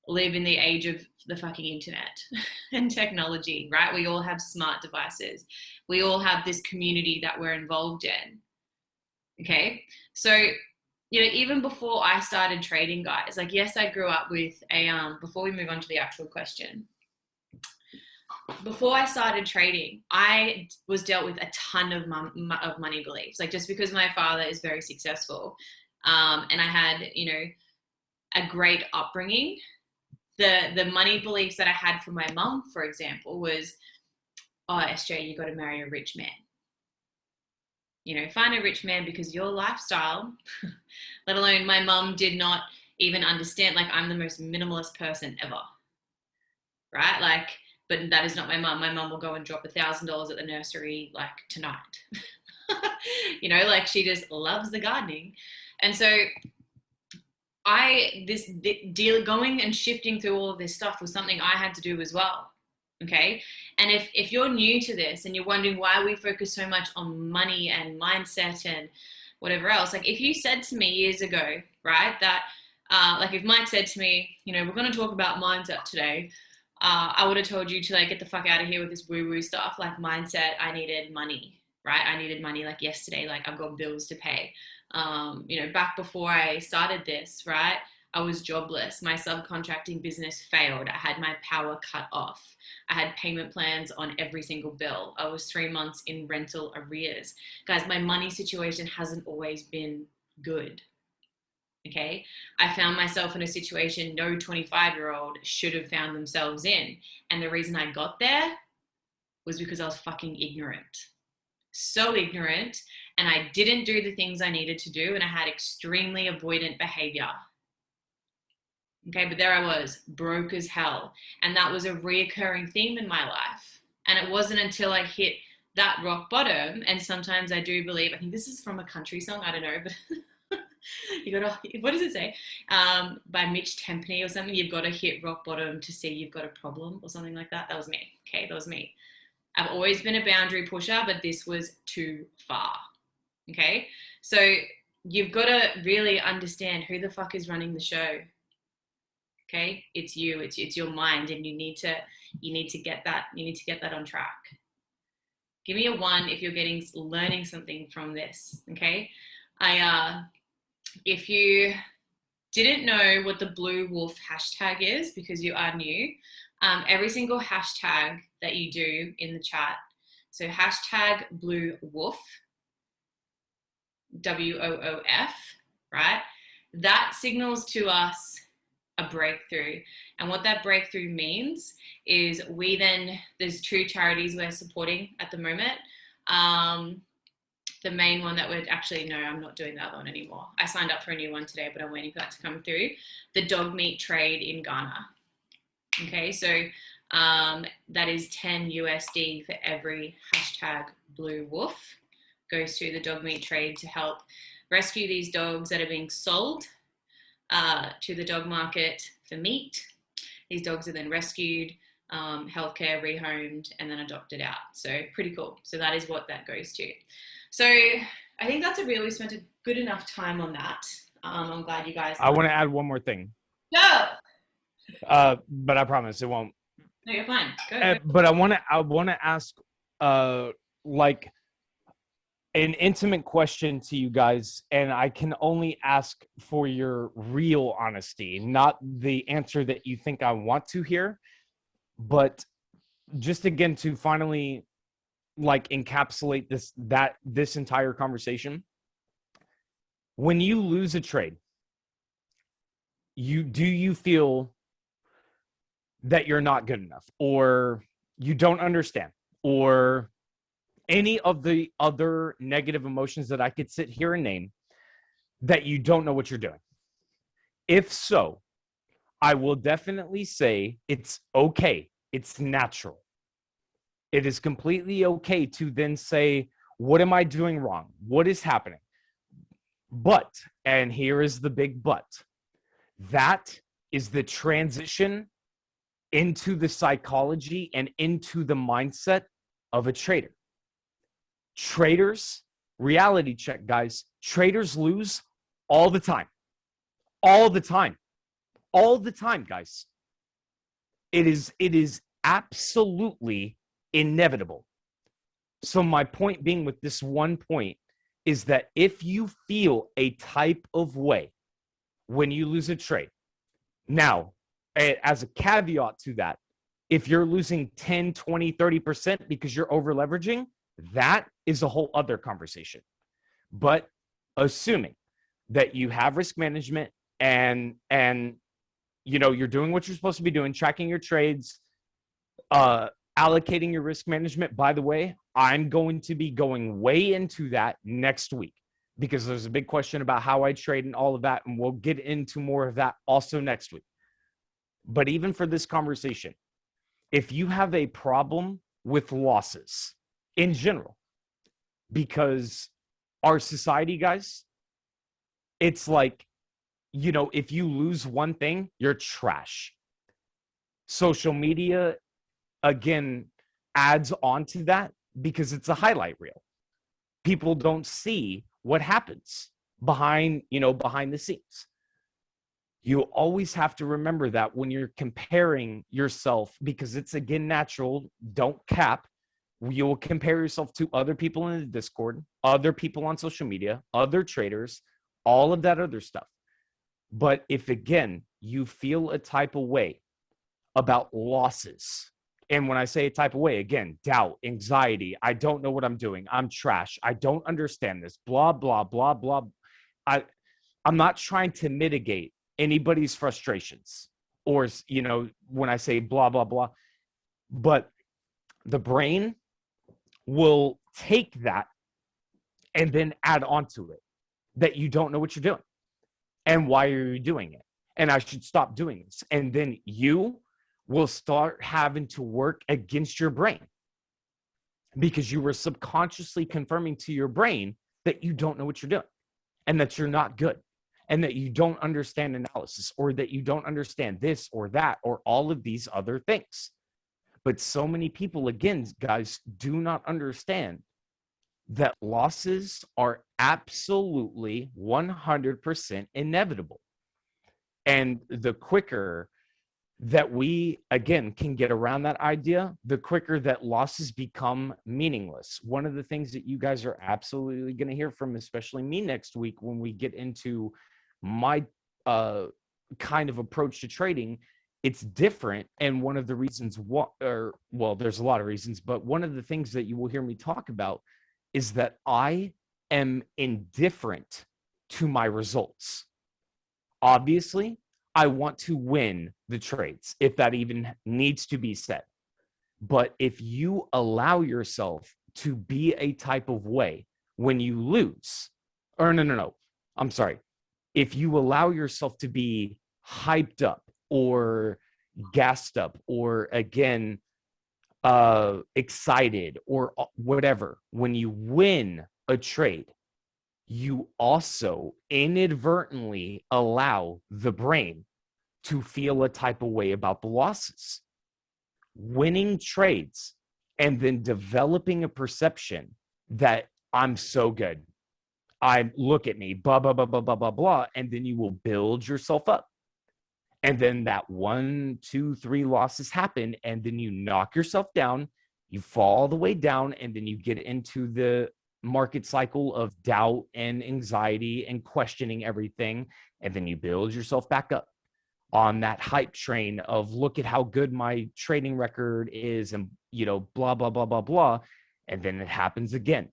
A: live in the age of the fucking internet and technology, right? We all have smart devices. We all have this community that we're involved in. Okay. So, you know, even before I started trading, guys, like, yes, I grew up with before we move on to the actual question, before I started trading, I was dealt with a ton of money beliefs. Like, just because my father is very successful, and I had, you know, a great upbringing, the money beliefs that I had from my mum, for example, was, oh, SJ, you got to marry a rich man. You know, find a rich man, because your lifestyle, let alone my mum did not even understand, like, I'm the most minimalist person ever, right? Like, but that is not my mum. My mum will go and drop $1,000 at the nursery, like, tonight. You know, like, she just loves the gardening. And so going and shifting through all of this stuff was something I had to do as well. Okay. And if you're new to this and you're wondering why we focus so much on money and mindset and whatever else, like, if you said to me years ago, right, that, like, if Mike said to me, you know, we're going to talk about mindset today, I would have told you to, like, get the fuck out of here with this woo-woo stuff. Like, mindset, I needed money, right? I needed money, like, yesterday. Like, I've got bills to pay. You know, back before I started this, right, I was jobless. My subcontracting business failed. I had my power cut off. I had payment plans on every single bill. I was 3 months in rental arrears. Guys, my money situation hasn't always been good. Okay. I found myself in a situation no 25-year-old should have found themselves in. And the reason I got there was because I was fucking ignorant. So ignorant. And I didn't do the things I needed to do. And I had extremely avoidant behavior. Okay, but there I was, broke as hell. And that was a reoccurring theme in my life. And it wasn't until I hit that rock bottom, and sometimes I do believe, I think this is from a country song, I don't know, but you gotta, what does it say? By Mitch Tempany or something, you've got to hit rock bottom to see you've got a problem or something like that. That was me. Okay, that was me. I've always been a boundary pusher, but this was too far. Okay, so you've got to really understand who the fuck is running the show. Okay, it's you, it's your mind, and you need to get that on track. Give me a 1 if you're learning something from this. Okay, if you didn't know what the Blue Wolf hashtag is because you are new, every single hashtag that you do in the chat, so hashtag Blue Wolf, WOOF, right? That signals to us a breakthrough. And what that breakthrough means is there's 2 charities we're supporting at the moment. The main one that would actually, no, I'm not doing that one anymore. I signed up for a new one today, but I'm waiting for that to come through. The dog meat trade in Ghana. Okay, so that is 10 USD for every hashtag Blue Wolf. Goes to the dog meat trade to help rescue these dogs that are being sold to the dog market for meat. These dogs are then rescued, healthcare, rehomed, and then adopted out. So pretty cool. So that is what that goes to. So I think we spent a good enough time on that. I'm glad you guys.
B: I want to add one more thing.
A: Go.
B: But I promise it won't.
A: No, you're fine. Go.
B: But I want to ask, like, an intimate question to you guys, and I can only ask for your real honesty, not the answer that you think I want to hear, but just again to finally, like, encapsulate this entire conversation. When you lose a trade, do you feel that you're not good enough, or you don't understand, or any of the other negative emotions that I could sit here and name, that you don't know what you're doing? If so, I will definitely say it's okay. It's natural. It is completely okay to then say, what am I doing wrong? What is happening? But, and here is the big but, that is the transition into the psychology and into the mindset of a trader. Traders, reality check, guys, traders lose all the time. All the time. All the time, guys. It is absolutely inevitable. So my point being with this one point is that if you feel a type of way when you lose a trade, now, as a caveat to that, if you're losing 10, 20, 30% because you're over leveraging, that is a whole other conversation. But assuming that you have risk management and you know, you're doing what you're supposed to be doing, tracking your trades, allocating your risk management. By the way, I'm going to be going way into that next week because there's a big question about how I trade and all of that, and we'll get into more of that also next week. But even for this conversation, if you have a problem with losses in general, because our society, guys, it's like, you know, if you lose one thing, you're trash. Social media, again, adds on to that because it's a highlight reel. People don't see what happens behind the scenes. You always have to remember that when you're comparing yourself, because it's, again, natural, don't cap. You will compare yourself to other people in the Discord, other people on social media, other traders, all of that other stuff. But if, again, you feel a type of way about losses, and when I say a type of way, again, doubt, anxiety, I don't know what I'm doing, I'm trash, I don't understand this, blah, blah, blah, blah. I'm not trying to mitigate anybody's frustrations or, you know, when I say blah, blah, blah, but the brain will take that and then add on to it that you don't know what you're doing. And why are you doing it? And I should stop doing this. And then you will start having to work against your brain because you were subconsciously confirming to your brain that you don't know what you're doing and that you're not good and that you don't understand analysis or that you don't understand this or that or all of these other things. But so many people, again, guys, do not understand that losses are absolutely 100% inevitable. And the quicker that we, again, can get around that idea, the quicker that losses become meaningless. One of the things that you guys are absolutely going to hear from, especially me next week, when we get into my kind of approach to trading, it's different. And one of the reasons, there's a lot of reasons, but one of the things that you will hear me talk about is that I am indifferent to my results. Obviously, I want to win the trades, if that even needs to be said. But if you allow yourself to be a type of way when you lose, or no, I'm sorry. If you allow yourself to be hyped up or gassed up or, again, excited or whatever, when you win a trade, you also inadvertently allow the brain to feel a type of way about the losses. Winning trades and then developing a perception that I'm so good, look at me, blah, blah, blah, blah, blah, blah, blah, and then you will build yourself up. And then that 1, 2, 3 losses happen, and then you knock yourself down, you fall all the way down, and then you get into the market cycle of doubt and anxiety and questioning everything. And then you build yourself back up on that hype train of, look at how good my trading record is, and, you know, blah, blah, blah, blah, blah. And then it happens again.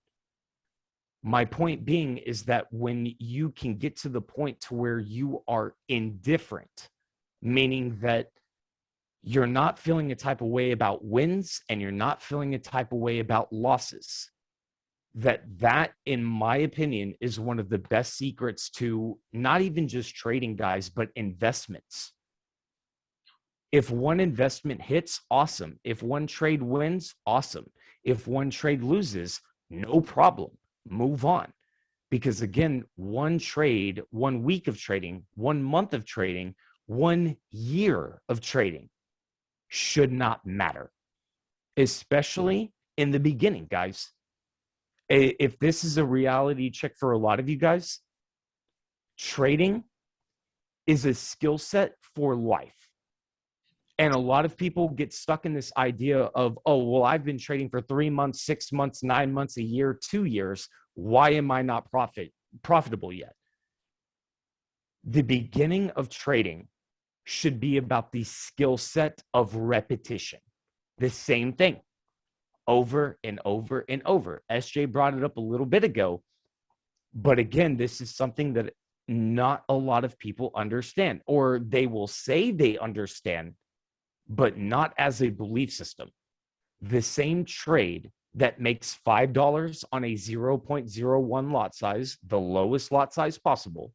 B: My point being is that when you can get to the point to where you are indifferent, meaning that you're not feeling a type of way about wins and you're not feeling a type of way about losses, that, in my opinion, is one of the best secrets to not even just trading, guys, but investments. If one investment hits, awesome. If one trade wins, awesome. If one trade loses, no problem. Move on. Because again, one trade, 1 week of trading, 1 month of trading, 1 year of trading should not matter, especially in the beginning, guys. If this is a reality check for a lot of you guys, trading is a skill set for life. And a lot of people get stuck in this idea of, oh, well, I've been trading for 3 months, 6 months, 9 months, a year, 2 years. Why am I not profitable yet? The beginning of trading should be about the skill set of repetition. The same thing over and over and over. SJ brought it up a little bit ago. But again, this is something that not a lot of people understand, or they will say they understand, but not as a belief system. The same trade that makes $5 on a 0.01 lot size, the lowest lot size possible,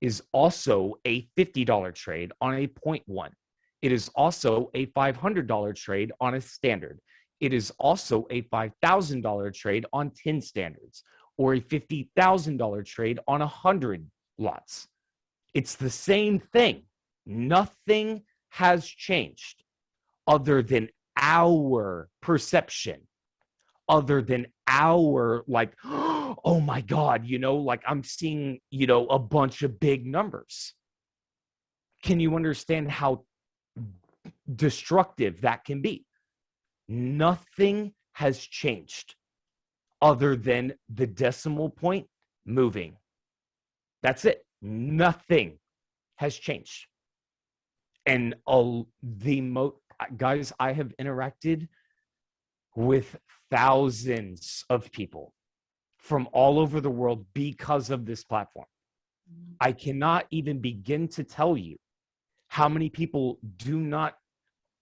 B: is also a $50 trade on a 0.1. It is also a $500 trade on a standard. It is also a $5,000 trade on 10 standards, or a $50,000 trade on 100 lots. It's the same thing. Nothing has changed other than our perception, other than our like, oh my God, like I'm seeing, a bunch of big numbers. Can you understand how destructive that can be? Nothing has changed other than the decimal point moving. That's it. Nothing has changed. And guys, I have interacted with thousands of people from all over the world because of this platform. I cannot even begin to tell you how many people do not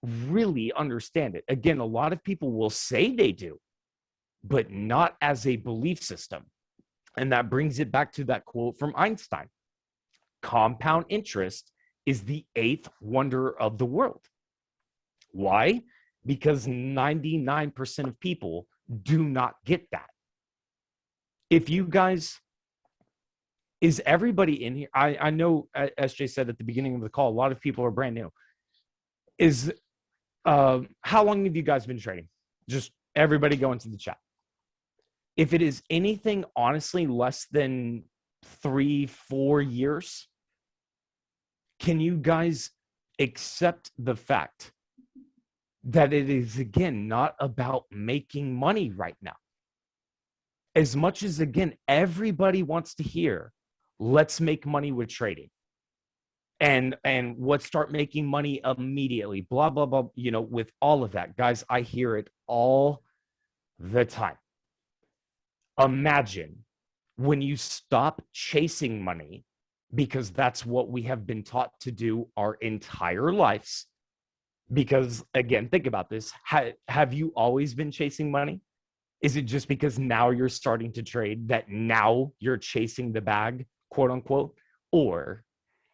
B: really understand it. Again, a lot of people will say they do, but not as a belief system. And that brings it back to that quote from Einstein. Compound interest is the 8th wonder of the world. Why? Because 99% of people do not get that. If you guys, is everybody in here? I know, as SJ said at the beginning of the call, a lot of people are brand new. How long have you guys been trading? Just everybody go into the chat. If it is anything, honestly, less than 3-4 years, can you guys accept the fact that it is, again, not about making money right now? As much as, again, everybody wants to hear, let's make money with trading. And let's start making money immediately, blah, blah, blah, with all of that. Guys, I hear it all the time. Imagine when you stop chasing money, because that's what we have been taught to do our entire lives. Because, again, think about this. Have you always been chasing money? Is it just because now you're starting to trade that now you're chasing the bag, quote unquote? Or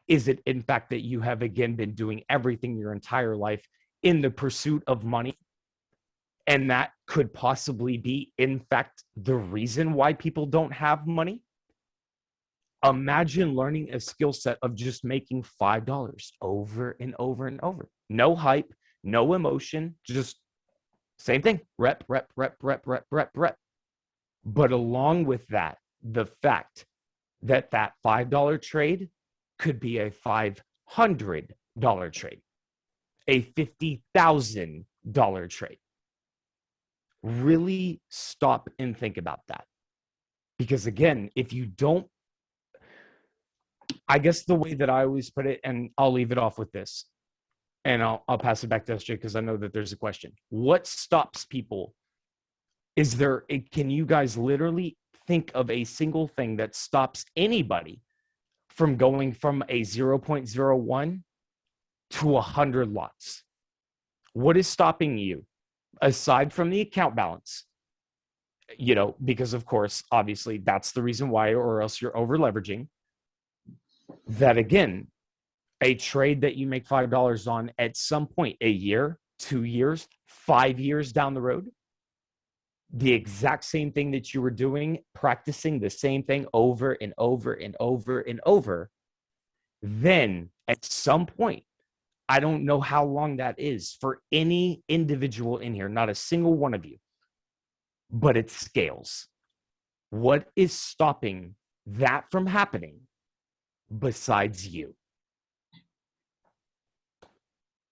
B: is it, in fact, that you have, again, been doing everything your entire life in the pursuit of money? And that could possibly be, in fact, the reason why people don't have money. Imagine learning a skill set of just making $5 over and over and over. No hype, no emotion, just same thing. Rep, rep, rep, rep, rep, rep, rep. But along with that, the fact that that $5 trade could be a $500 trade, a $50,000 trade. Really stop and think about that. Because again, if you don't, I guess the way that I always put it, and I'll leave it off with this, and I'll pass it back to SJ because I know that there's a question. What stops people? Can you guys literally think of a single thing that stops anybody from going from a 0.01 to 100 lots? What is stopping you aside from the account balance? Because of course, obviously that's the reason why, or else you're over leveraging. That again, a trade that you make $5 on at some point, a year, 2 years, 5 years down the road, the exact same thing that you were doing, practicing the same thing over and over and over and over, then at some point, I don't know how long that is for any individual in here, not a single one of you, but it scales. What is stopping that from happening besides you?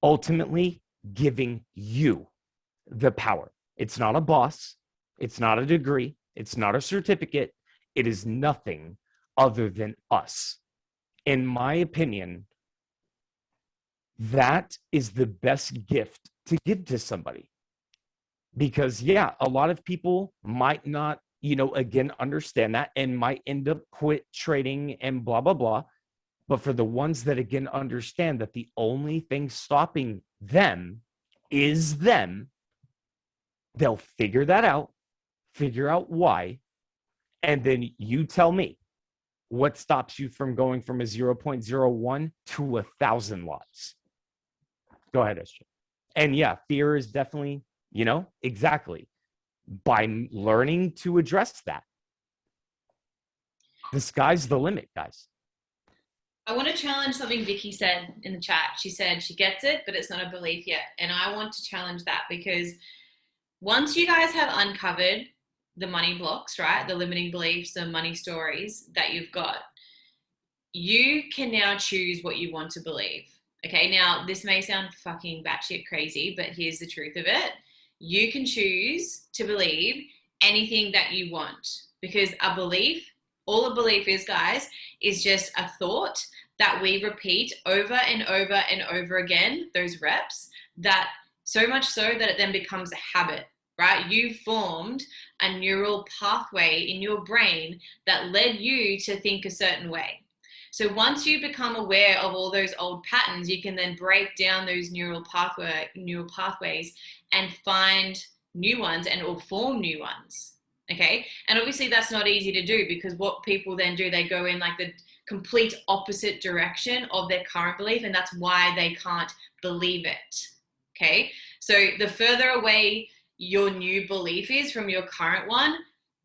B: Ultimately, giving you the power. It's not a boss. It's not a degree. It's not a certificate. It is nothing other than us. In my opinion, that is the best gift to give to somebody. Because, yeah, a lot of people might not, again, understand that and might end up quit trading and blah, blah, blah. But for the ones that, again, understand that the only thing stopping them is them, they'll figure that out, figure out why, and then you tell me what stops you from going from a 0.01 to 1,000 lots. Go ahead, SJ. And yeah, fear is definitely, exactly. By learning to address that, the sky's the limit, guys.
A: I want to challenge something Vicky said in the chat. She said she gets it, but it's not a belief yet. And I want to challenge that, because once you guys have uncovered the money blocks, right? The limiting beliefs, the money stories that you've got, you can now choose what you want to believe. Okay, now this may sound fucking batshit crazy, but here's the truth of it. You can choose to believe anything that you want, because a belief, all a belief is, guys, is just a thought that we repeat over and over and over again, those reps, that so much so that it then becomes a habit, right? You formed a neural pathway in your brain that led you to think a certain way. So once you become aware of all those old patterns, you can then break down those neural pathways and find new ones or form new ones. Okay. And obviously that's not easy to do, because what people then do, they go in like the complete opposite direction of their current belief. And that's why they can't believe it. Okay. So the further away your new belief is from your current one,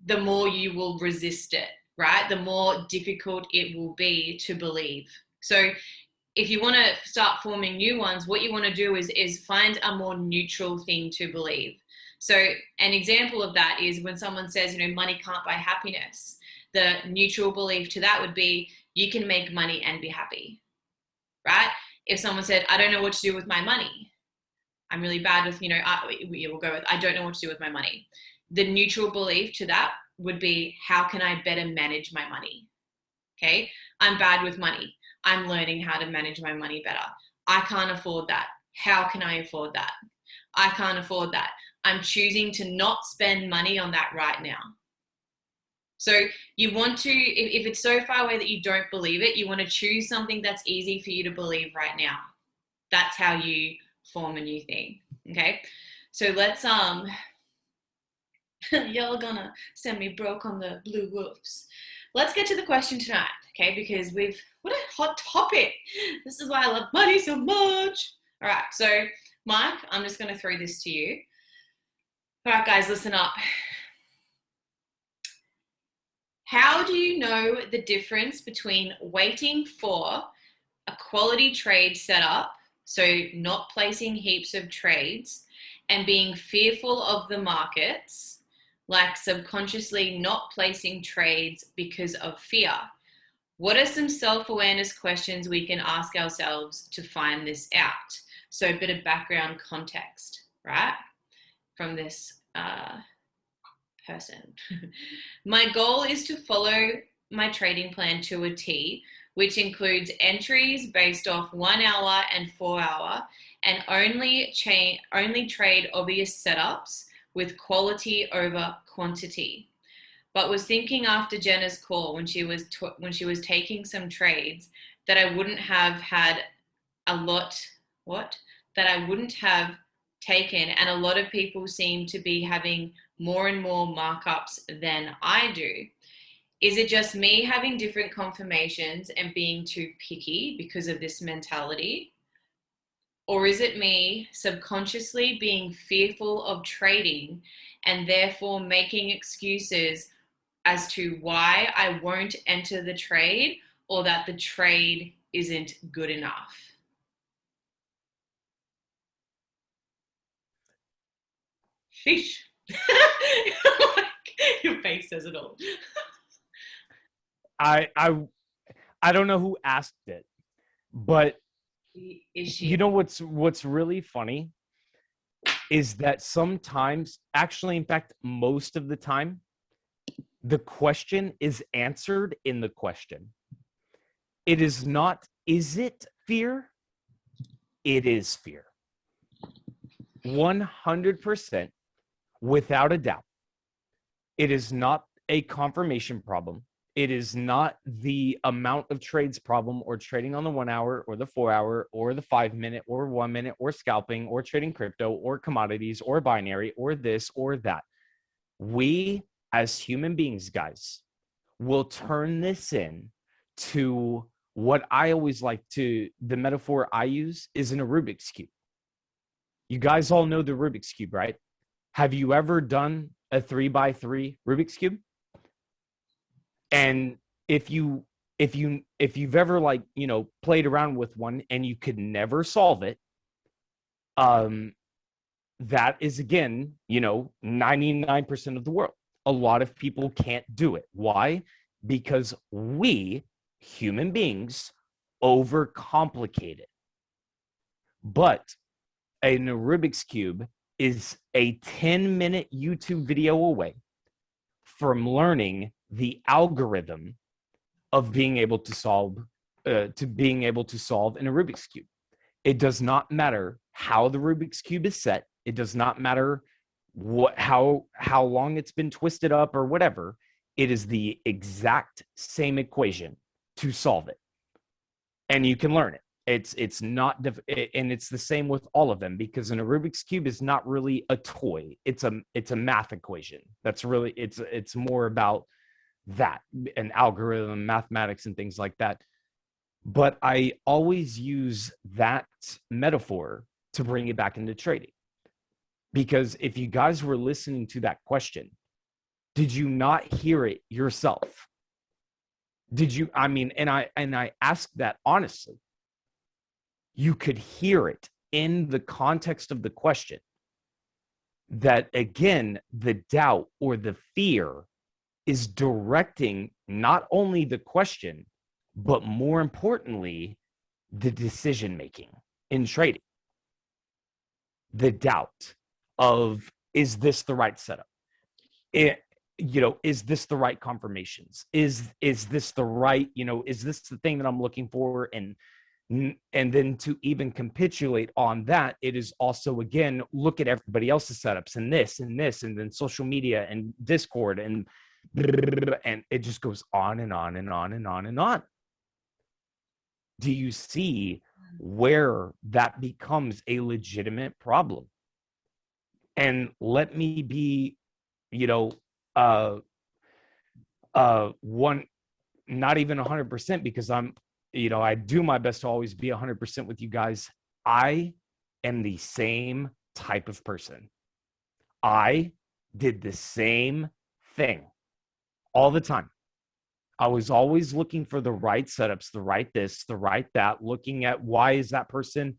A: the more you will resist it, right? The more difficult it will be to believe. So if you want to start forming new ones, what you want to do is find a more neutral thing to believe. So an example of that is when someone says, money can't buy happiness. The neutral belief to that would be, you can make money and be happy, right? If someone said, I don't know what to do with my money, I'm really bad with, we'll go with, I don't know what to do with my money. The neutral belief to that would be, how can I better manage my money? Okay, I'm bad with money. I'm learning how to manage my money better. I can't afford that. How can I afford that? I can't afford that. I'm choosing to not spend money on that right now. So you want to, if it's so far away that you don't believe it, you want to choose something that's easy for you to believe right now. That's how you form a new thing. Okay, so let's y'all gonna send me broke on the blue wolves. Let's get to the question tonight, okay? Because what a hot topic. This is why I love money so much. All right, so Mike, I'm just gonna throw this to you. All right, guys, listen up. How do you know the difference between waiting for a quality trade setup, so not placing heaps of trades, and being fearful of the markets, like subconsciously not placing trades because of fear? What are some self-awareness questions we can ask ourselves to find this out? So a bit of background context, right? From this person. My goal is to follow my trading plan to a T, which includes entries based off 1 hour and 4 hour, and only trade obvious setups with quality over quantity. But was thinking after Jenna's call when she was taking some trades that I wouldn't have had that I wouldn't have taken, and a lot of people seem to be having more and more markups than I do. Is it just me having different confirmations and being too picky because of this mentality? Or is it me subconsciously being fearful of trading and therefore making excuses as to why I won't enter the trade or that the trade isn't good enough? Sheesh. Your face says it all.
B: I I I don't know who asked it, but
A: Is
B: you
A: she?
B: know what's really funny is that sometimes, actually, in fact, most of the time, the question is answered in the question. It is not, is it fear? It is fear. 100%, without a doubt. It is not a confirmation problem. It is not the amount of trades problem or trading on the 1 hour or the 4 hour or the 5 minute or 1 minute or scalping or trading crypto or commodities or binary or this or that. We as human beings, guys, will turn this in to what I always like to, the metaphor I use is in a Rubik's Cube. You guys all know the Rubik's Cube, right? Have you ever done a 3x3 Rubik's Cube? And if you've ever, like, played around with one and you could never solve it, that is, again, 99% of the world. A lot of people can't do it. Why? Because we, human beings, overcomplicate it. But a Rubik's Cube is a 10-minute YouTube video away from learning the algorithm of being able to solve in a Rubik's Cube. It does not matter how the Rubik's Cube is set. It does not matter how long it's been twisted up or whatever. It is the exact same equation to solve it, and you can learn it. It's not and it's the same with all of them, because in a Rubik's Cube is not really a toy. It's a math equation. That's really, it's more about that, an algorithm, mathematics, and things like that. But I always use that metaphor to bring it back into trading. Because if you guys were listening to that question, did you not hear it yourself? Did you, and I ask that honestly. You could hear it in the context of the question that, again, the doubt or the fear is directing not only the question, but more importantly, the decision making in trading. The doubt of, is this the right setup? Is this the right confirmations? Is this the right, is this the thing that I'm looking for? And then to even capitulate on that, it is also, again, look at everybody else's setups and this and this, and then social media and Discord and it just goes on and on and on and on and on. Do you see where that becomes a legitimate problem? And let me be, one, not even 100%, because I do my best to always be 100% with you guys. I am the same type of person. I did the same thing all the time. I was always looking for the right setups, the right this, the right that, looking at why is that person,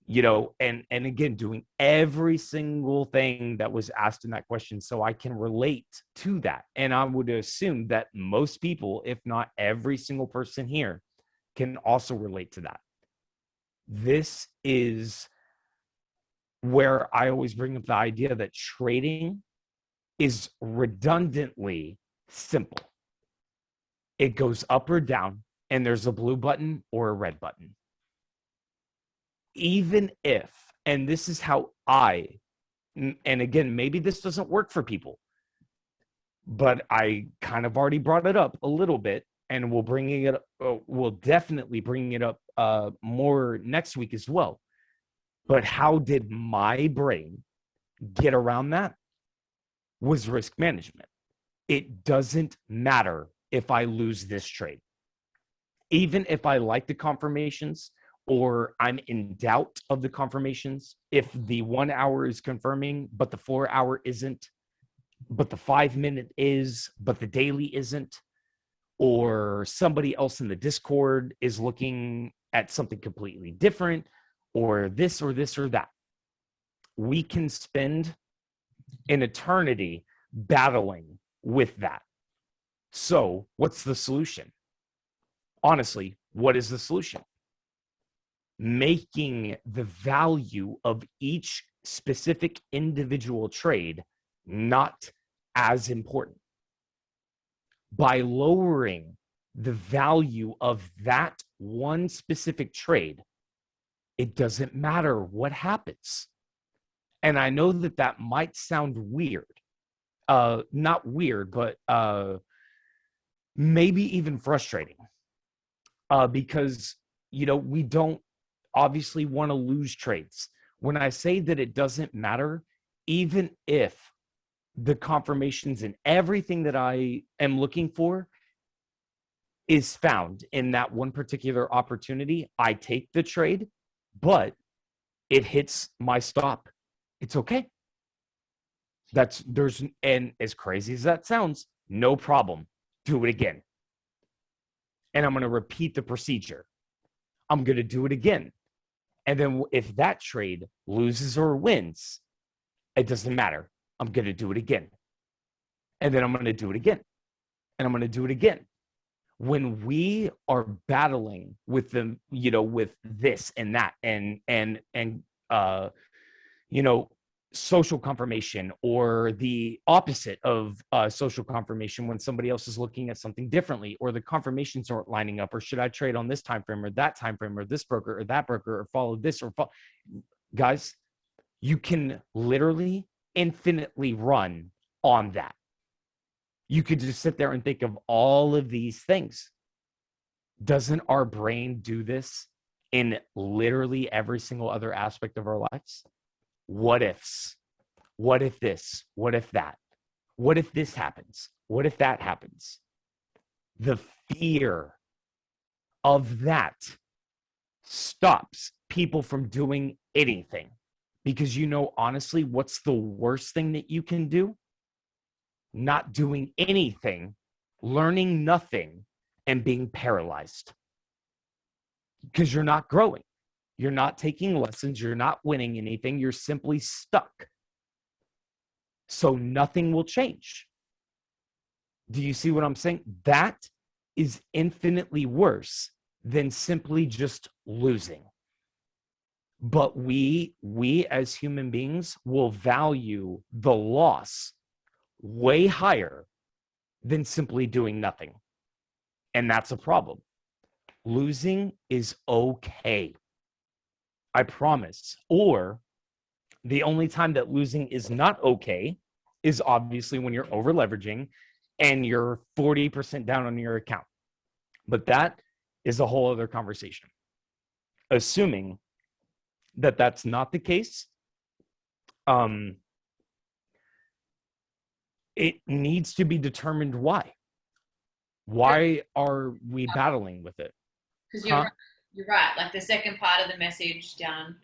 B: and again, doing every single thing that was asked in that question so I can relate to that. And I would assume that most people, if not every single person here, can also relate to that. This is where I always bring up the idea that trading is redundantly simple. It goes up or down, and there's a blue button or a red button. Even if, and this is how and again, maybe this doesn't work for people, but I kind of already brought it up a little bit, and we'll definitely bring it up more next week as well. But how did my brain get around that? Was risk management. It doesn't matter if I lose this trade. Even if I like the confirmations, or I'm in doubt of the confirmations. If the 1 hour is confirming, but the 4 hour isn't, but the 5 minute is, but the daily isn't, or somebody else in the Discord is looking at something completely different, or this or this or that. We can spend an eternity battling with that. So, what's the solution? Honestly, what is the solution? Making the value of each specific individual trade not as important. By lowering the value of that one specific trade, it doesn't matter what happens. And I know that that might sound weird. Not weird, but maybe even frustrating. Because, we don't obviously want to lose trades. When I say that it doesn't matter, even if the confirmations and everything that I am looking for is found in that one particular opportunity, I take the trade, but it hits my stop. It's okay. And as crazy as that sounds, no problem. Do it again. And I'm going to repeat the procedure. I'm going to do it again. And then if that trade loses or wins, it doesn't matter. I'm going to do it again. And then I'm going to do it again. And I'm going to do it again. When we are battling with them, with this and that and social confirmation, or the opposite of social confirmation, when somebody else is looking at something differently, or the confirmations aren't lining up, or should I trade on this time frame or that time frame, or this broker or that broker, or follow this or follow. Guys, you can literally infinitely run on that. You could just sit there and think of all of these things. Doesn't our brain do this in literally every single other aspect of our lives? What ifs? What if this? What if that? What if this happens? What if that happens? The fear of that stops people from doing anything. Because honestly, what's the worst thing that you can do? Not doing anything, learning nothing, and being paralyzed. Because you're not growing. You're not taking lessons. You're not winning anything. You're simply stuck. So nothing will change. Do you see what I'm saying? That is infinitely worse than simply just losing. But we as human beings will value the loss way higher than simply doing nothing. And that's a problem. Losing is okay. I promise. Or the only time that losing is not okay is obviously when you're over leveraging and you're 40% down on your account. But that is a whole other conversation. Assuming that that's not the case, it needs to be determined why. Why are we battling with it?
A: Because you're right. Like the second part of the message down,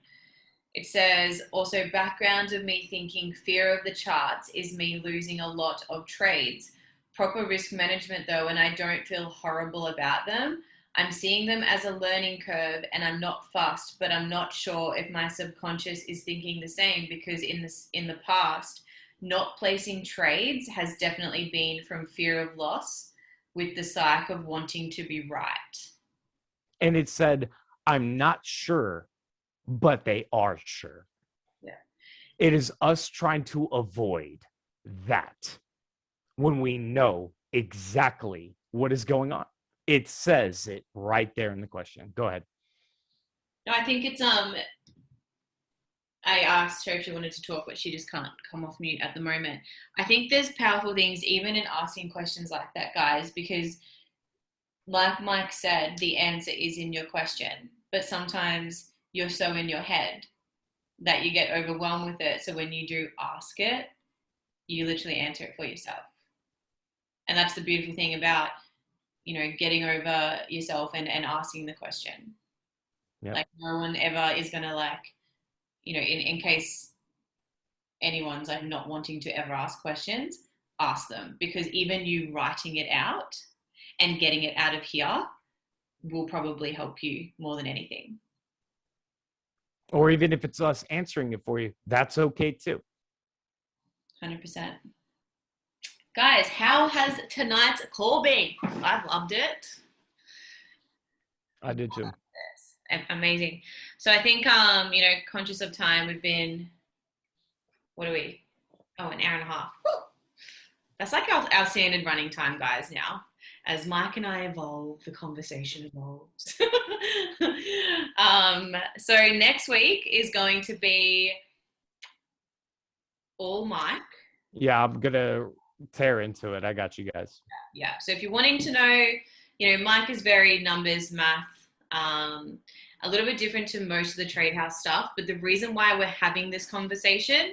A: it says, also background of me thinking fear of the charts is me losing a lot of trades. Proper risk management though, and I don't feel horrible about them. I'm seeing them as a learning curve and I'm not fussed, but I'm not sure if my subconscious is thinking the same, because in the past, not placing trades has definitely been from fear of loss with the psyche of wanting to be right.
B: And it said, I'm not sure, but they are sure.
A: Yeah.
B: It is us trying to avoid that when we know exactly what is going on. It says it right there in the question. Go ahead.
A: No, I think it's I asked her if she wanted to talk, but she just can't come off mute at the moment. I think there's powerful things even in asking questions like that, guys, because like Mike said, the answer is in your question, but sometimes you're so in your head that you get overwhelmed with it. So when you do ask it, you literally answer it for yourself. And that's the beautiful thing about, getting over yourself and asking the question.
B: Yeah.
A: Like no one ever is gonna like, in case anyone's like not wanting to ever ask questions, ask them, because even you writing it out and getting it out of here will probably help you more than anything.
B: Or even if it's us answering it for you, that's okay too.
A: 100%. Guys, how has tonight's call been? I've loved it.
B: I did too.
A: Amazing. So I think, conscious of time, we've been, what are we? Oh, an hour and a half. Woo! That's like our standard running time, guys, now. As Mike and I evolve, the conversation evolves. So next week is going to be all Mike.
B: Yeah, I'm going to tear into it. I got you guys.
A: Yeah. So if you're wanting to know, Mike is very numbers, math, a little bit different to most of the Tradehouse stuff. But the reason why we're having this conversation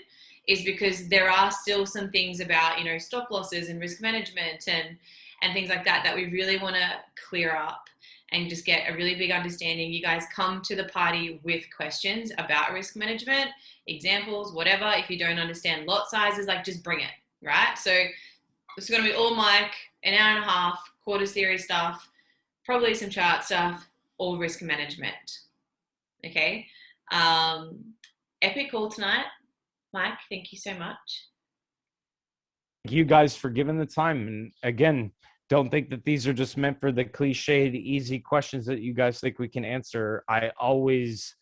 A: is because there are still some things about, stop losses and risk management and things like that we really want to clear up and just get a really big understanding. You guys come to the party with questions about risk management, examples, whatever. If you don't understand lot sizes, like just bring it, right? So it's going to be all Mike, an hour and a half, quarters theory stuff, probably some chart stuff, all risk management. Okay. Epic call tonight. Mike, thank you so much.
B: Thank you guys for giving the time. And again, don't think that these are just meant for the cliched, easy questions that you guys think we can answer. I always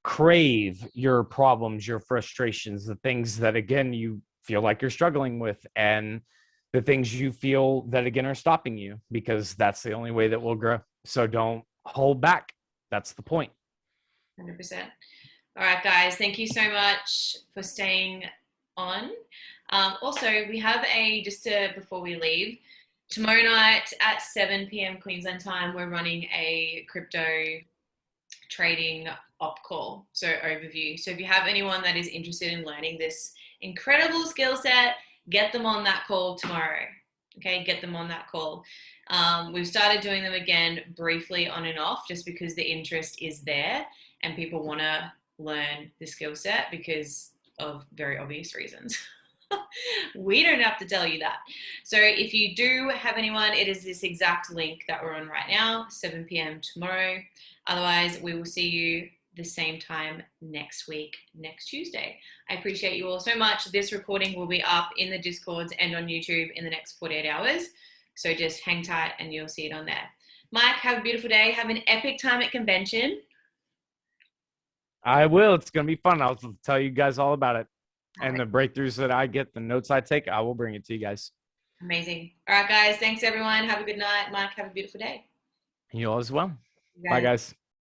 B: crave your problems, your frustrations, the things that, again, you feel like you're struggling with, and the things you feel that, again, are stopping you, because that's the only way that we'll grow. So don't hold back. That's the point.
A: 100%. All right, guys, thank you so much for staying on. Also, we have before we leave, tomorrow night at 7 p.m. Queensland time, we're running a crypto trading op call, so overview. So if you have anyone that is interested in learning this incredible skill set, get them on that call tomorrow. Okay, get them on that call. We've started doing them again briefly on and off, just because the interest is there and people want to learn the skill set because of very obvious reasons. We don't have to tell you that. So if you do have anyone, it is this exact link that we're on right now, 7 p.m. tomorrow. Otherwise, we will see you the same time next week, next Tuesday. I appreciate you all so much. This recording will be up in the Discords and on YouTube in the next 48 hours. So just hang tight and you'll see it on there. Mike, have a beautiful day. Have an epic time at convention.
B: I will. It's going to be fun. I'll tell you guys all about it. And the breakthroughs that I get, the notes I take, I will bring it to you guys.
A: Amazing. All right, guys. Thanks, everyone. Have a good night. Mike, have a beautiful day.
B: You all as well. Bye, guys.